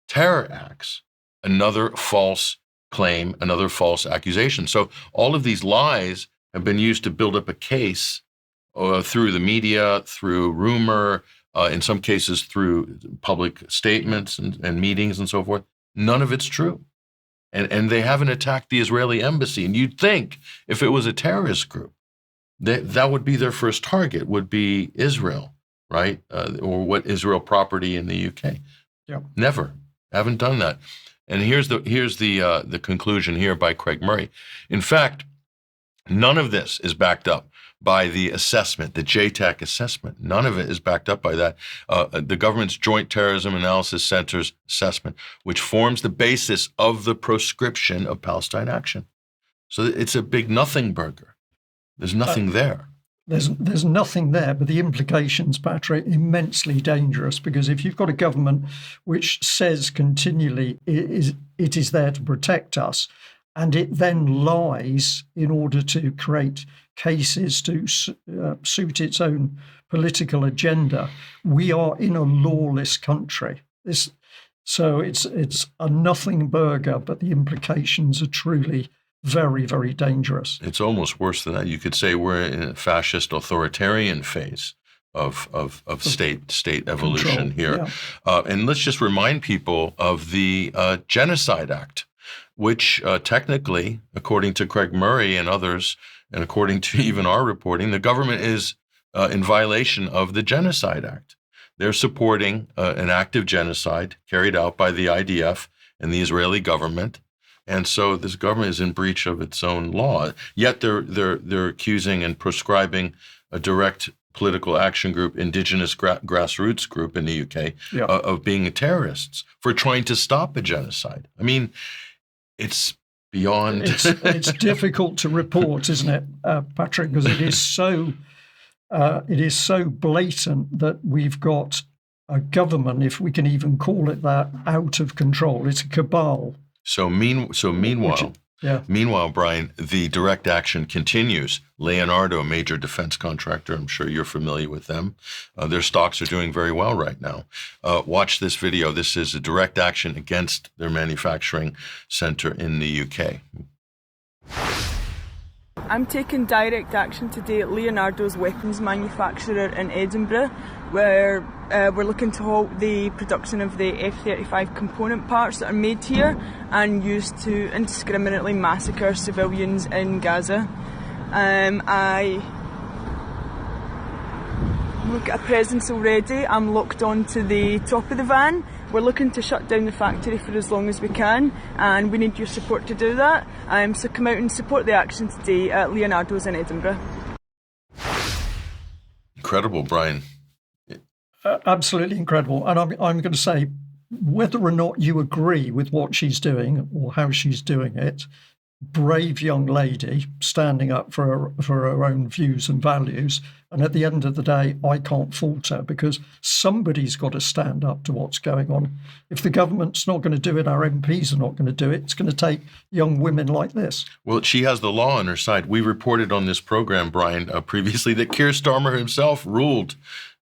terror acts. Another false claim, another false accusation. So all of these lies have been used to build up a case through the media, through rumor, in some cases through public statements and meetings and so forth. None of it's true. And they haven't attacked the Israeli embassy. And you'd think if it was a terrorist group, that would be their first target, would be Israel, right? Or what Israel property in the UK. Yeah. Never. Haven't done that. And here's the conclusion here by Craig Murray. In fact, none of this is backed up by the assessment, the JTAC assessment. None of it is backed up by that. The government's Joint Terrorism Analysis Center's assessment, which forms the basis of the proscription of Palestine action. So it's a big nothing burger. There's nothing there. There's nothing there, but the implications, Patrick, immensely dangerous, because if you've got a government which says continually it is there to protect us, and it then lies in order to create cases to suit its own political agenda, we are in a lawless country. So it's a nothing burger, but the implications are truly very, very dangerous. It's almost worse than that. You could say we're in a fascist authoritarian phase of state evolution here. Yeah. And let's just remind people of the Genocide Act, which technically, according to Craig Murray and others, and according to even our reporting, the government is in violation of the Genocide Act. They're supporting an active genocide carried out by the IDF and the Israeli government. And so this government is in breach of its own law. Yet they're accusing and proscribing a direct political action group, indigenous grassroots group in the UK, of being terrorists for trying to stop a genocide. I mean, it's beyond. It's difficult to report, isn't it, Patrick? Because it is so blatant that we've got a government, if we can even call it that, out of control. It's a cabal. So meanwhile, Brian, the direct action continues. Leonardo, a major defense contractor, I'm sure you're familiar with them. Their stocks are doing very well right now. Watch this video. This is a direct action against their manufacturing center in the UK. I'm taking direct action today at Leonardo's weapons manufacturer in Edinburgh, where we're looking to halt the production of the F-35 component parts that are made here and used to indiscriminately massacre civilians in Gaza. I look at a presence already. I'm locked onto the top of the van. We're looking to shut down the factory for as long as we can, and we need your support to do that. So come out and support the action today at Leonardo's in Edinburgh. Incredible, Brian. Absolutely incredible. And I'm going to say, whether or not you agree with what she's doing or how she's doing it, brave young lady standing up for her own views and values. And at the end of the day, I can't fault her, because somebody's got to stand up to what's going on. If the government's not going to do it, our MPs are not going to do it. It's going to take young women like this. Well, she has the law on her side. We reported on this program, Brian, previously that Keir Starmer himself ruled,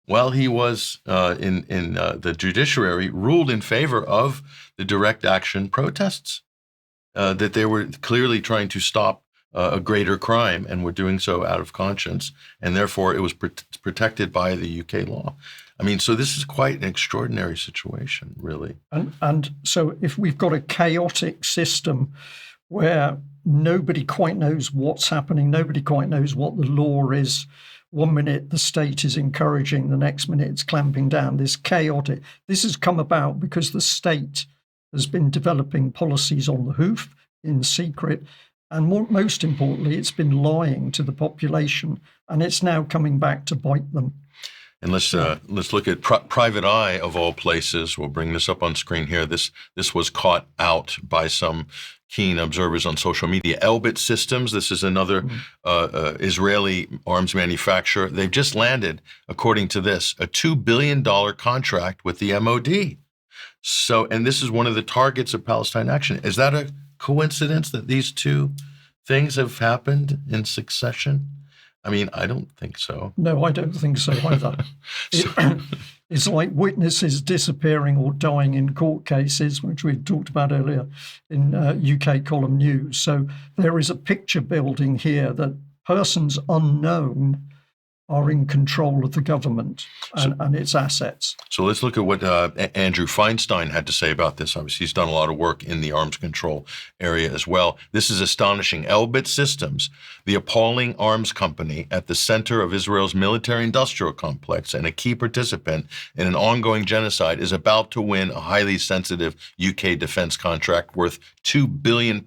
while he was in the judiciary, ruled in favor of the direct action protests. That they were clearly trying to stop a greater crime and were doing so out of conscience, and therefore it was protected by the UK law. I mean, so this is quite an extraordinary situation, really. And so if we've got a chaotic system where nobody quite knows what's happening, nobody quite knows what the law is, one minute the state is encouraging, the next minute it's clamping down, this has come about because the state has been developing policies on the hoof in secret, and most importantly, it's been lying to the population, and it's now coming back to bite them. And let's look at Private Eye, of all places. We'll bring this up on screen here. This was caught out by some keen observers on social media. Elbit Systems, this is another Israeli arms manufacturer. They've just landed, according to this, a $2 billion contract with the MOD. So, and this is one of the targets of Palestine action. Is that a coincidence that these two things have happened in succession? I mean, I don't think so. No, I don't think so either. It's like witnesses disappearing or dying in court cases, which we talked about earlier in UK column news. So there is a picture building here that persons unknown are in control of the government and its assets. So let's look at what Andrew Feinstein had to say about this. Obviously, he's done a lot of work in the arms control area as well. This is astonishing. Elbit Systems, the appalling arms company at the center of Israel's military-industrial complex and a key participant in an ongoing genocide, is about to win a highly sensitive UK defense contract worth £2 billion.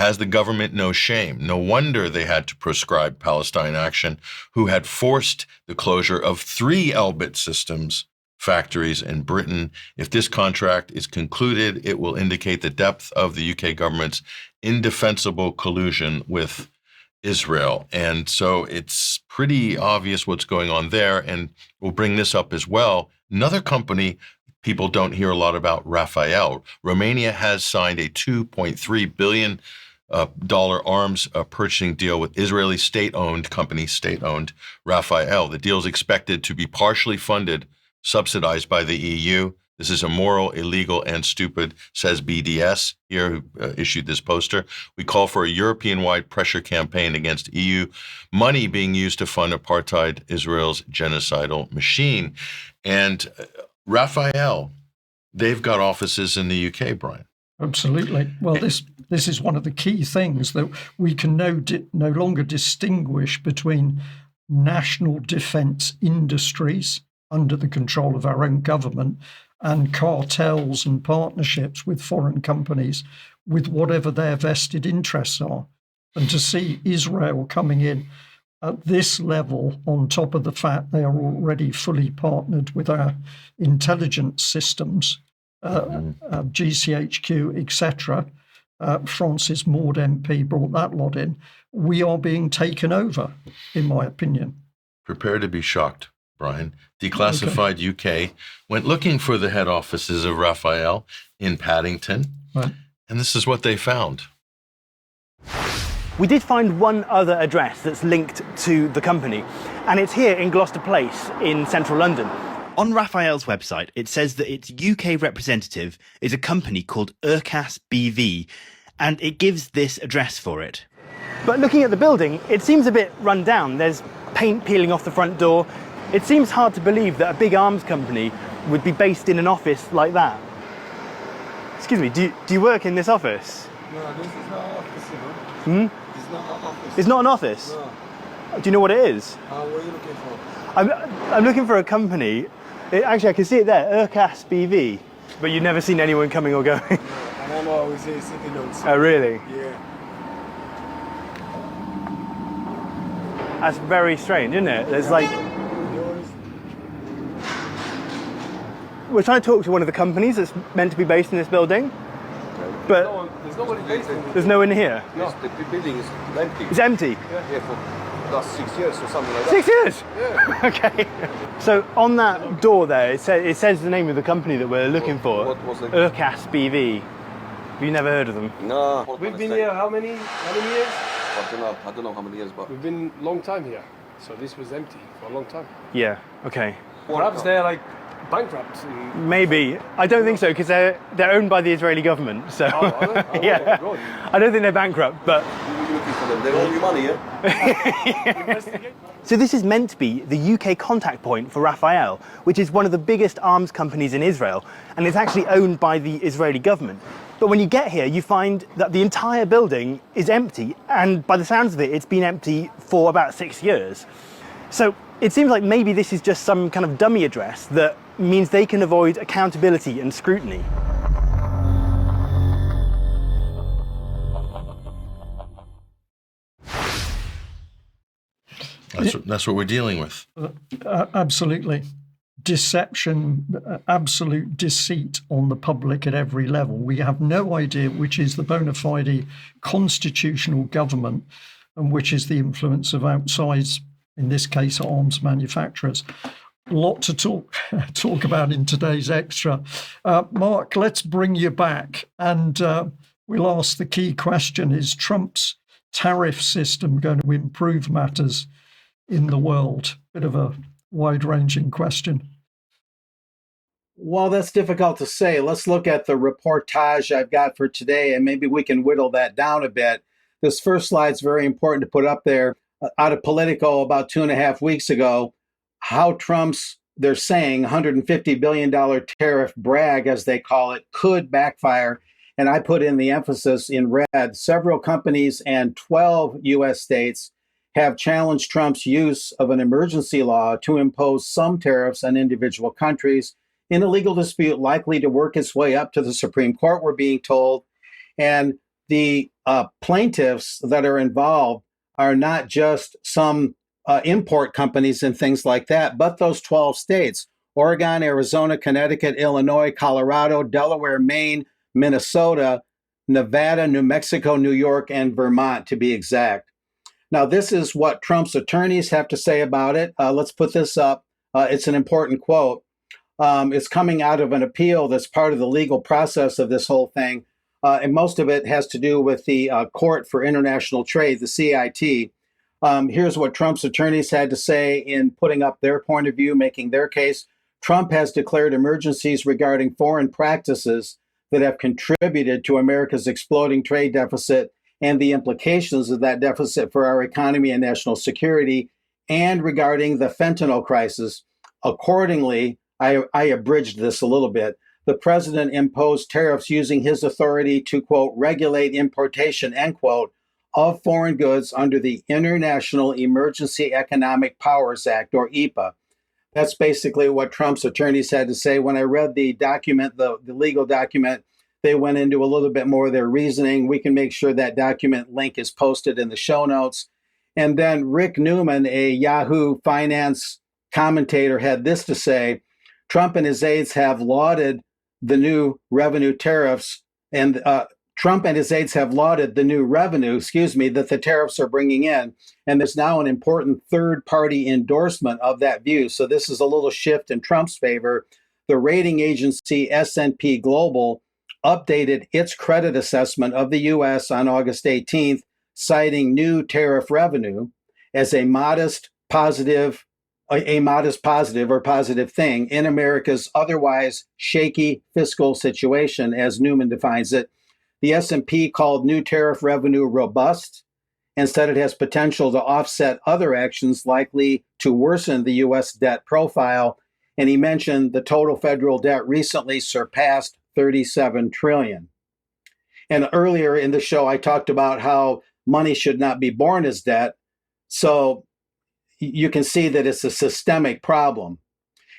Has the government no shame? No wonder they had to proscribe Palestine Action, who had forced the closure of 3 Elbit Systems factories in Britain. If this contract is concluded, it will indicate the depth of the UK government's indefensible collusion with Israel. And so it's pretty obvious what's going on there. And we'll bring this up as well. Another company people don't hear a lot about, Rafael. Romania has signed a $2.3 billion arms purchasing deal with Israeli state-owned Rafael. The deal is expected to be partially funded, subsidized by the EU. This is immoral, illegal, and stupid, says BDS here, who issued this poster. We call for a European-wide pressure campaign against EU money being used to fund apartheid Israel's genocidal machine. And Rafael, they've got offices in the UK, Brian. Absolutely. Well, this is one of the key things that we can no longer distinguish between national defence industries under the control of our own government and cartels and partnerships with foreign companies with whatever their vested interests are. And to see Israel coming in at this level, on top of the fact they are already fully partnered with our intelligence systems, GCHQ, etc. Francis Maud MP brought that lot in. We are being taken over, in my opinion. Prepare to be shocked, Brian. Declassified UK went looking for the head offices of Rafael in Paddington, right. And this is what they found. We did find one other address that's linked to the company, and it's here in Gloucester Place in central London. On Rafael's website, it says that its UK representative is a company called Urcas BV, and it gives this address for it. But looking at the building, it seems a bit run down. There's paint peeling off the front door. It seems hard to believe that a big arms company would be based in an office like that. Excuse me, do you work in this office? No, this is not an office, you know. Hmm? It's not an office. It's not an office? No. Do you know what it is? What are you looking for? I'm looking for a company. Actually, I can see it there, Urcas BV. But you've never seen anyone coming or going? No, and I'm always sitting notes. Oh, really? Yeah. That's very strange, isn't it? There's like... We're trying to talk to one of the companies that's meant to be based in this building, but there's nobody based in there's no one here. No, the building is empty. It's empty? Yeah, for the last 6 years or something like that. 6 years? Yeah. Okay. So on that door there, it says the name of the company that we're looking for. What was it? Urcas BV. Have you never heard of them? No. We've been here how many years? I don't know how many years, but we've been a long time here. So this was empty for a long time. Yeah, okay. Perhaps they're like bankrupt. Maybe. I don't think so, because they're owned by the Israeli government. So yeah. Oh, I don't think they're bankrupt, but you're looking for them. They owe you money, yeah? So this is meant to be the UK contact point for Rafael, which is one of the biggest arms companies in Israel, and it's actually owned by the Israeli government. But when you get here, you find that the entire building is empty, and by the sounds of it, it's been empty for about 6 years. So it seems like maybe this is just some kind of dummy address that means they can avoid accountability and scrutiny. That's what we're dealing with. Absolutely. Deception, absolute deceit on the public at every level. We have no idea which is the bona fide constitutional government and which is the influence of outside, in this case, arms manufacturers. A lot to talk about in today's Extra. Mark, let's bring you back and we'll ask the key question. Is Trump's tariff system going to improve matters in the world? Bit of a wide-ranging question. Well, that's difficult to say. Let's look at the reportage I've got for today, and maybe we can whittle that down a bit. This first slide is very important to put up there. Out of Politico about 2.5 weeks ago, how Trump's, they're saying, $150 billion tariff brag, as they call it, could backfire. And I put in the emphasis in red. Several companies and 12 U.S. states have challenged Trump's use of an emergency law to impose some tariffs on individual countries in a legal dispute likely to work its way up to the Supreme Court, we're being told. And the plaintiffs that are involved are not just some import companies and things like that, but those 12 states: Oregon, Arizona, Connecticut, Illinois, Colorado, Delaware, Maine, Minnesota, Nevada, New Mexico, New York, and Vermont, to be exact. Now, this is what Trump's attorneys have to say about it. Let's put this up. It's an important quote. It's coming out of an appeal that's part of the legal process of this whole thing. And most of it has to do with the Court for International Trade, the CIT. Here's what Trump's attorneys had to say in putting up their point of view, making their case. Trump has declared emergencies regarding foreign practices that have contributed to America's exploding trade deficit and the implications of that deficit for our economy and national security, and regarding the fentanyl crisis. Accordingly, I abridged this a little bit. The president imposed tariffs using his authority to, quote, regulate importation, end quote, of foreign goods under the International Emergency Economic Powers Act, or EPA. That's basically what Trump's attorneys had to say. When I read the document, the legal document, they went into a little bit more of their reasoning. We can make sure that document link is posted in the show notes. And then Rick Newman, a Yahoo Finance commentator, had this to say: Trump and his aides have lauded the new revenue tariffs, and Trump and his aides have lauded the new revenue, that the tariffs are bringing in. And there's now an important third-party endorsement of that view. So this is a little shift in Trump's favor. The rating agency S&P Global updated its credit assessment of the U.S. on August 18th, citing new tariff revenue as a modest positive or positive thing in America's otherwise shaky fiscal situation, as Newman defines it. The S&P called new tariff revenue robust and said it has potential to offset other actions likely to worsen the U.S. debt profile. And he mentioned the total federal debt recently surpassed $37 trillion. And earlier in the show, I talked about how money should not be born as debt. So you can see that it's a systemic problem.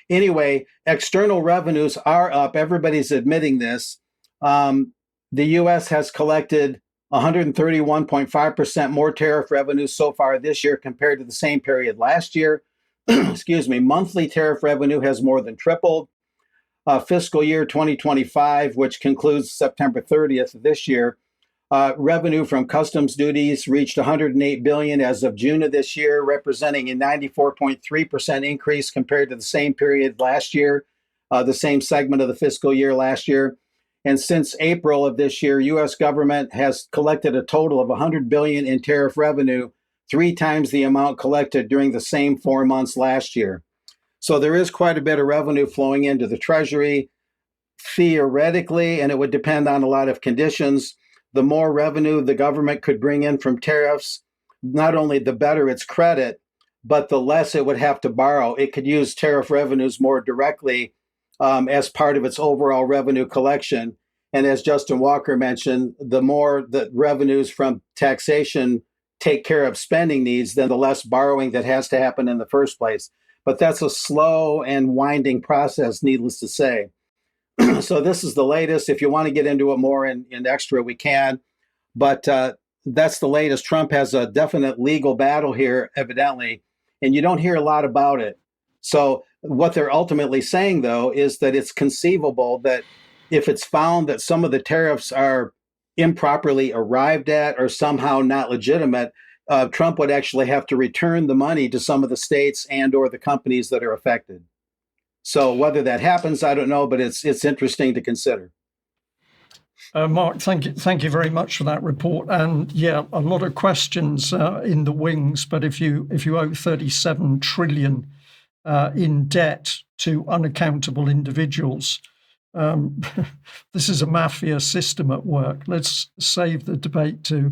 Anyway, external revenues are up. Everybody's admitting this. The U.S. has collected 131.5% more tariff revenue so far this year compared to the same period last year. Monthly tariff revenue has more than tripled. Fiscal year 2025, which concludes September 30th of this year, revenue from customs duties reached $108 billion as of June of this year, representing a 94.3% increase compared to the same period last year, the same segment of the fiscal year last year. And since April of this year, U.S. government has collected a total of $100 billion in tariff revenue, 3 times the amount collected during the same 4 months last year. So there is quite a bit of revenue flowing into the Treasury. Theoretically, and it would depend on a lot of conditions, the more revenue the government could bring in from tariffs, not only the better its credit, but the less it would have to borrow. It could use tariff revenues more directly as part of its overall revenue collection. And as Justin Walker mentioned, the more the revenues from taxation take care of spending needs, then the less borrowing that has to happen in the first place. But that's a slow and winding process, needless to say. So this is the latest. If you want to get into it more in extra, we can. But that's the latest. Trump has a definite legal battle here, evidently, and you don't hear a lot about it. So what they're ultimately saying, though, is that it's conceivable that if it's found that some of the tariffs are improperly arrived at or somehow not legitimate, Trump would actually have to return the money to some of the states and or the companies that are affected. So whether that happens, I don't know, but it's interesting to consider. Mark, thank you very much for that report. And yeah, a lot of questions in the wings. But if you owe $37 trillion in debt to unaccountable individuals, this is a mafia system at work. Let's save the debate to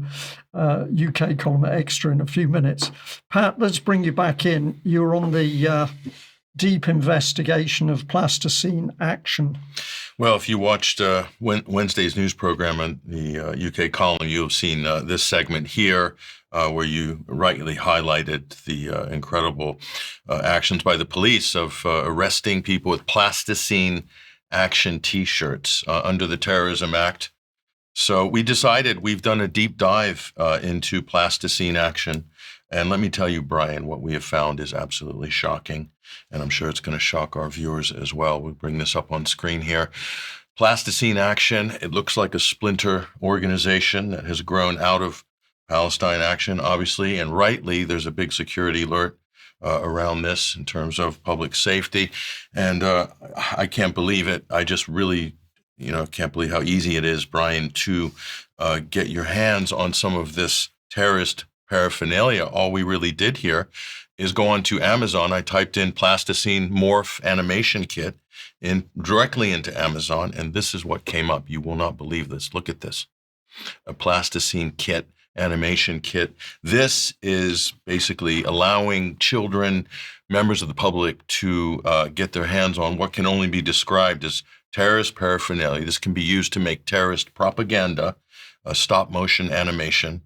UK column extra in a few minutes. Pat, let's bring you back in. You're on the deep investigation of plasticine action. Well, if you watched Wednesday's news program on the UK column, you'll have seen this segment here where you rightly highlighted the incredible actions by the police of arresting people with plasticine action T-shirts under the Terrorism Act. So we decided we've done a deep dive into plasticine action. And let me tell you, Brian, what we have found is absolutely shocking. And I'm sure it's going to shock our viewers as well. We'll bring this up on screen here. Plasticine Action, it looks like a splinter organization that has grown out of Palestine Action, obviously, and rightly. There's a big security alert around this in terms of public safety. And I can't believe it. I just really, can't believe how easy it is, Brian, to get your hands on some of this terrorist paraphernalia. All we really did here is go on to Amazon. I typed in plasticine morph animation kit directly into Amazon, and this is what came up. You will not believe this. Look at this. A plasticine kit, animation kit. This is basically allowing children, members of the public, to get their hands on what can only be described as terrorist paraphernalia. This can be used to make terrorist propaganda, stop motion animation.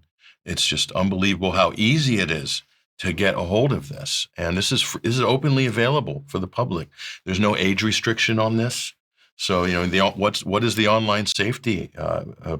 It's just unbelievable how easy it is to get a hold of this. And this is openly available for the public. There's no age restriction on this. So, what does the online safety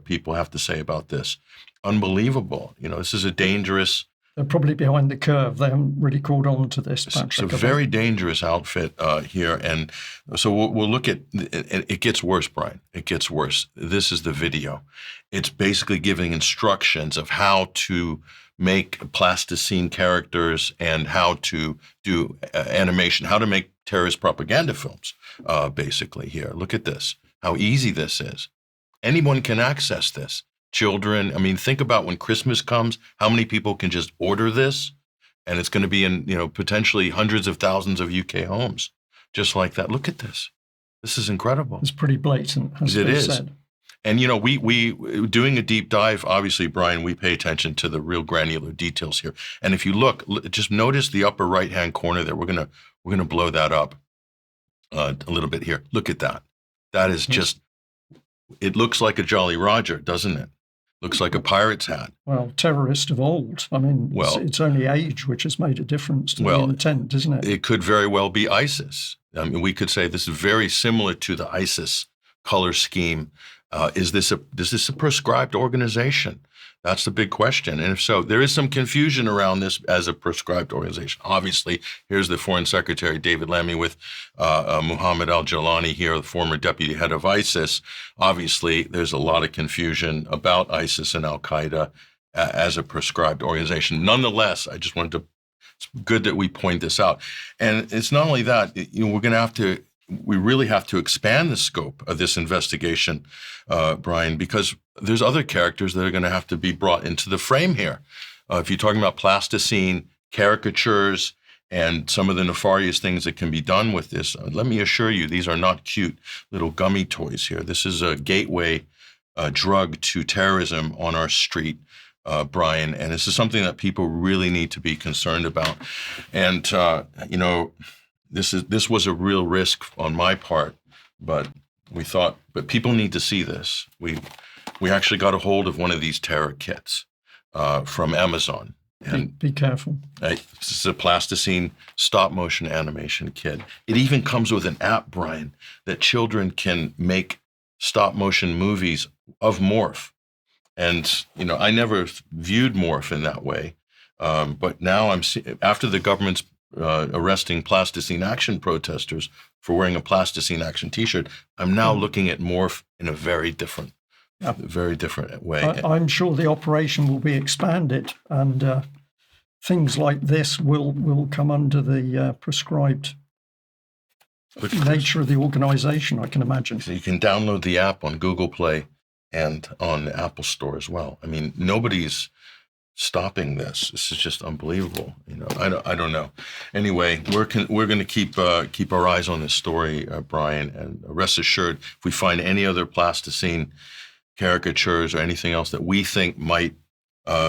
people have to say about this? Unbelievable. This is a dangerous... They're probably behind the curve. They haven't really caught on to this, Patrick. It's a very dangerous outfit here. And so we'll look at... It gets worse, Brian. It gets worse. This is the video. It's basically giving instructions of how to make plasticine characters and how to do animation, how to make terrorist propaganda films, basically here. Look at this, how easy this is. Anyone can access this. Children, think about when Christmas comes, how many people can just order this? And it's going to be in, potentially hundreds of thousands of UK homes, just like that. Look at this. This is incredible. It's pretty blatant, as it is. Said. And, we doing a deep dive, obviously, Brian, we pay attention to the real granular details here. And if you look, just notice the upper right-hand corner there. We're going to blow that up a little bit here. Look at that. That is just, it looks like a Jolly Roger, doesn't it? Looks like a pirate's hat. Well, terrorist of old. It's only age which has made a difference to the intent, isn't it? It could very well be ISIS. We could say this is very similar to the ISIS color scheme. Is this a proscribed organization? That's the big question. And if so, there is some confusion around this as a proscribed organization. Obviously, here's the Foreign Secretary, David Lammy, with Mohammed al-Jalani here, the former deputy head of ISIS. Obviously, there's a lot of confusion about ISIS and al-Qaeda as a proscribed organization. Nonetheless, I just wanted to, it's good that we point this out. And it's not only that, we really have to expand the scope of this investigation, Brian, because there's other characters that are going to have to be brought into the frame here. If you're talking about plasticine, caricatures, and some of the nefarious things that can be done with this, let me assure you, these are not cute little gummy toys here. This is a gateway drug to terrorism on our street, Brian, and this is something that people really need to be concerned about. And, this was a real risk on my part, but people need to see this. We actually got a hold of one of these terror kits from Amazon. And be careful. This is a plasticine stop motion animation kit. It even comes with an app, Brian, that children can make stop motion movies of Morph. And, I never viewed Morph in that way. But now after the government's arresting plasticine action protesters for wearing a plasticine action T-shirt, I'm now looking at Morph in a very different way. I'm sure the operation will be expanded, and things like this will come under the prescribed nature of the organization, I can imagine. So you can download the app on Google Play and on the Apple Store as well. Nobody's stopping this. This is just unbelievable. I don't know. Anyway, we're going to keep our eyes on this story, Brian, and rest assured, if we find any other plasticine caricatures or anything else that we think might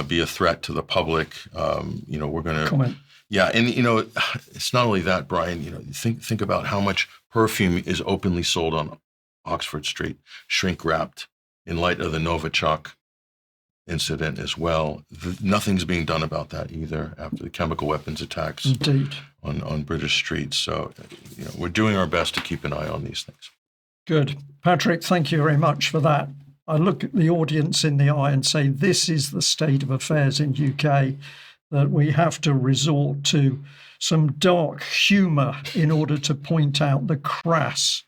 be a threat to the public, we're going to comment. Yeah, and it's not only that, Brian. Think about how much perfume is openly sold on Oxford Street, shrink wrapped, in light of the Novichok incident as well. Nothing's being done about that either after the chemical weapons attacks on British streets. So, we're doing our best to keep an eye on these things. Good. Patrick, thank you very much for that. I look at the audience in the eye and say, this is the state of affairs in UK, that we have to resort to some dark humour in order to point out the crass,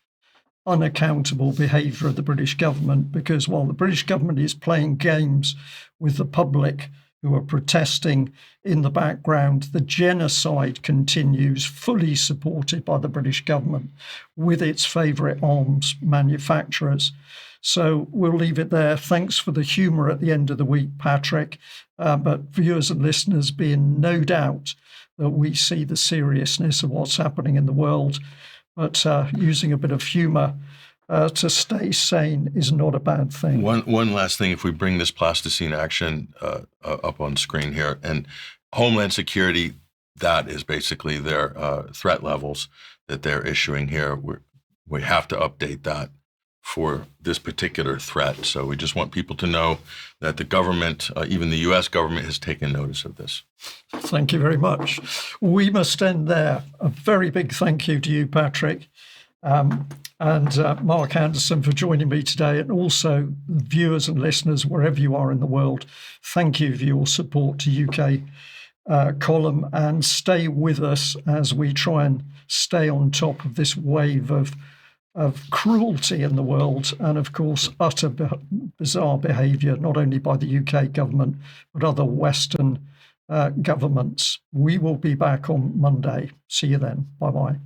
unaccountable behaviour of the British government, because while the British government is playing games with the public who are protesting in the background, the genocide continues, fully supported by the British government with its favourite arms manufacturers. So we'll leave it there. Thanks for the humour at the end of the week, Patrick. But viewers and listeners, be in no doubt that we see the seriousness of what's happening in the world. But using a bit of humour to stay sane is not a bad thing. One last thing, if we bring this plasticine action up on screen here, and Homeland Security, that is basically their threat levels that they're issuing here. We have to update that for this particular threat. So we just want people to know that the government, even the US government, has taken notice of this. Thank you very much. We must end there. A very big thank you to you, Patrick, and Mark Anderson for joining me today, and also viewers and listeners wherever you are in the world. Thank you for your support to UK Column, and stay with us as we try and stay on top of this wave of cruelty in the world, and of course utter bizarre behaviour, not only by the UK government but other Western governments. We will be back on Monday. See you then. Bye-bye.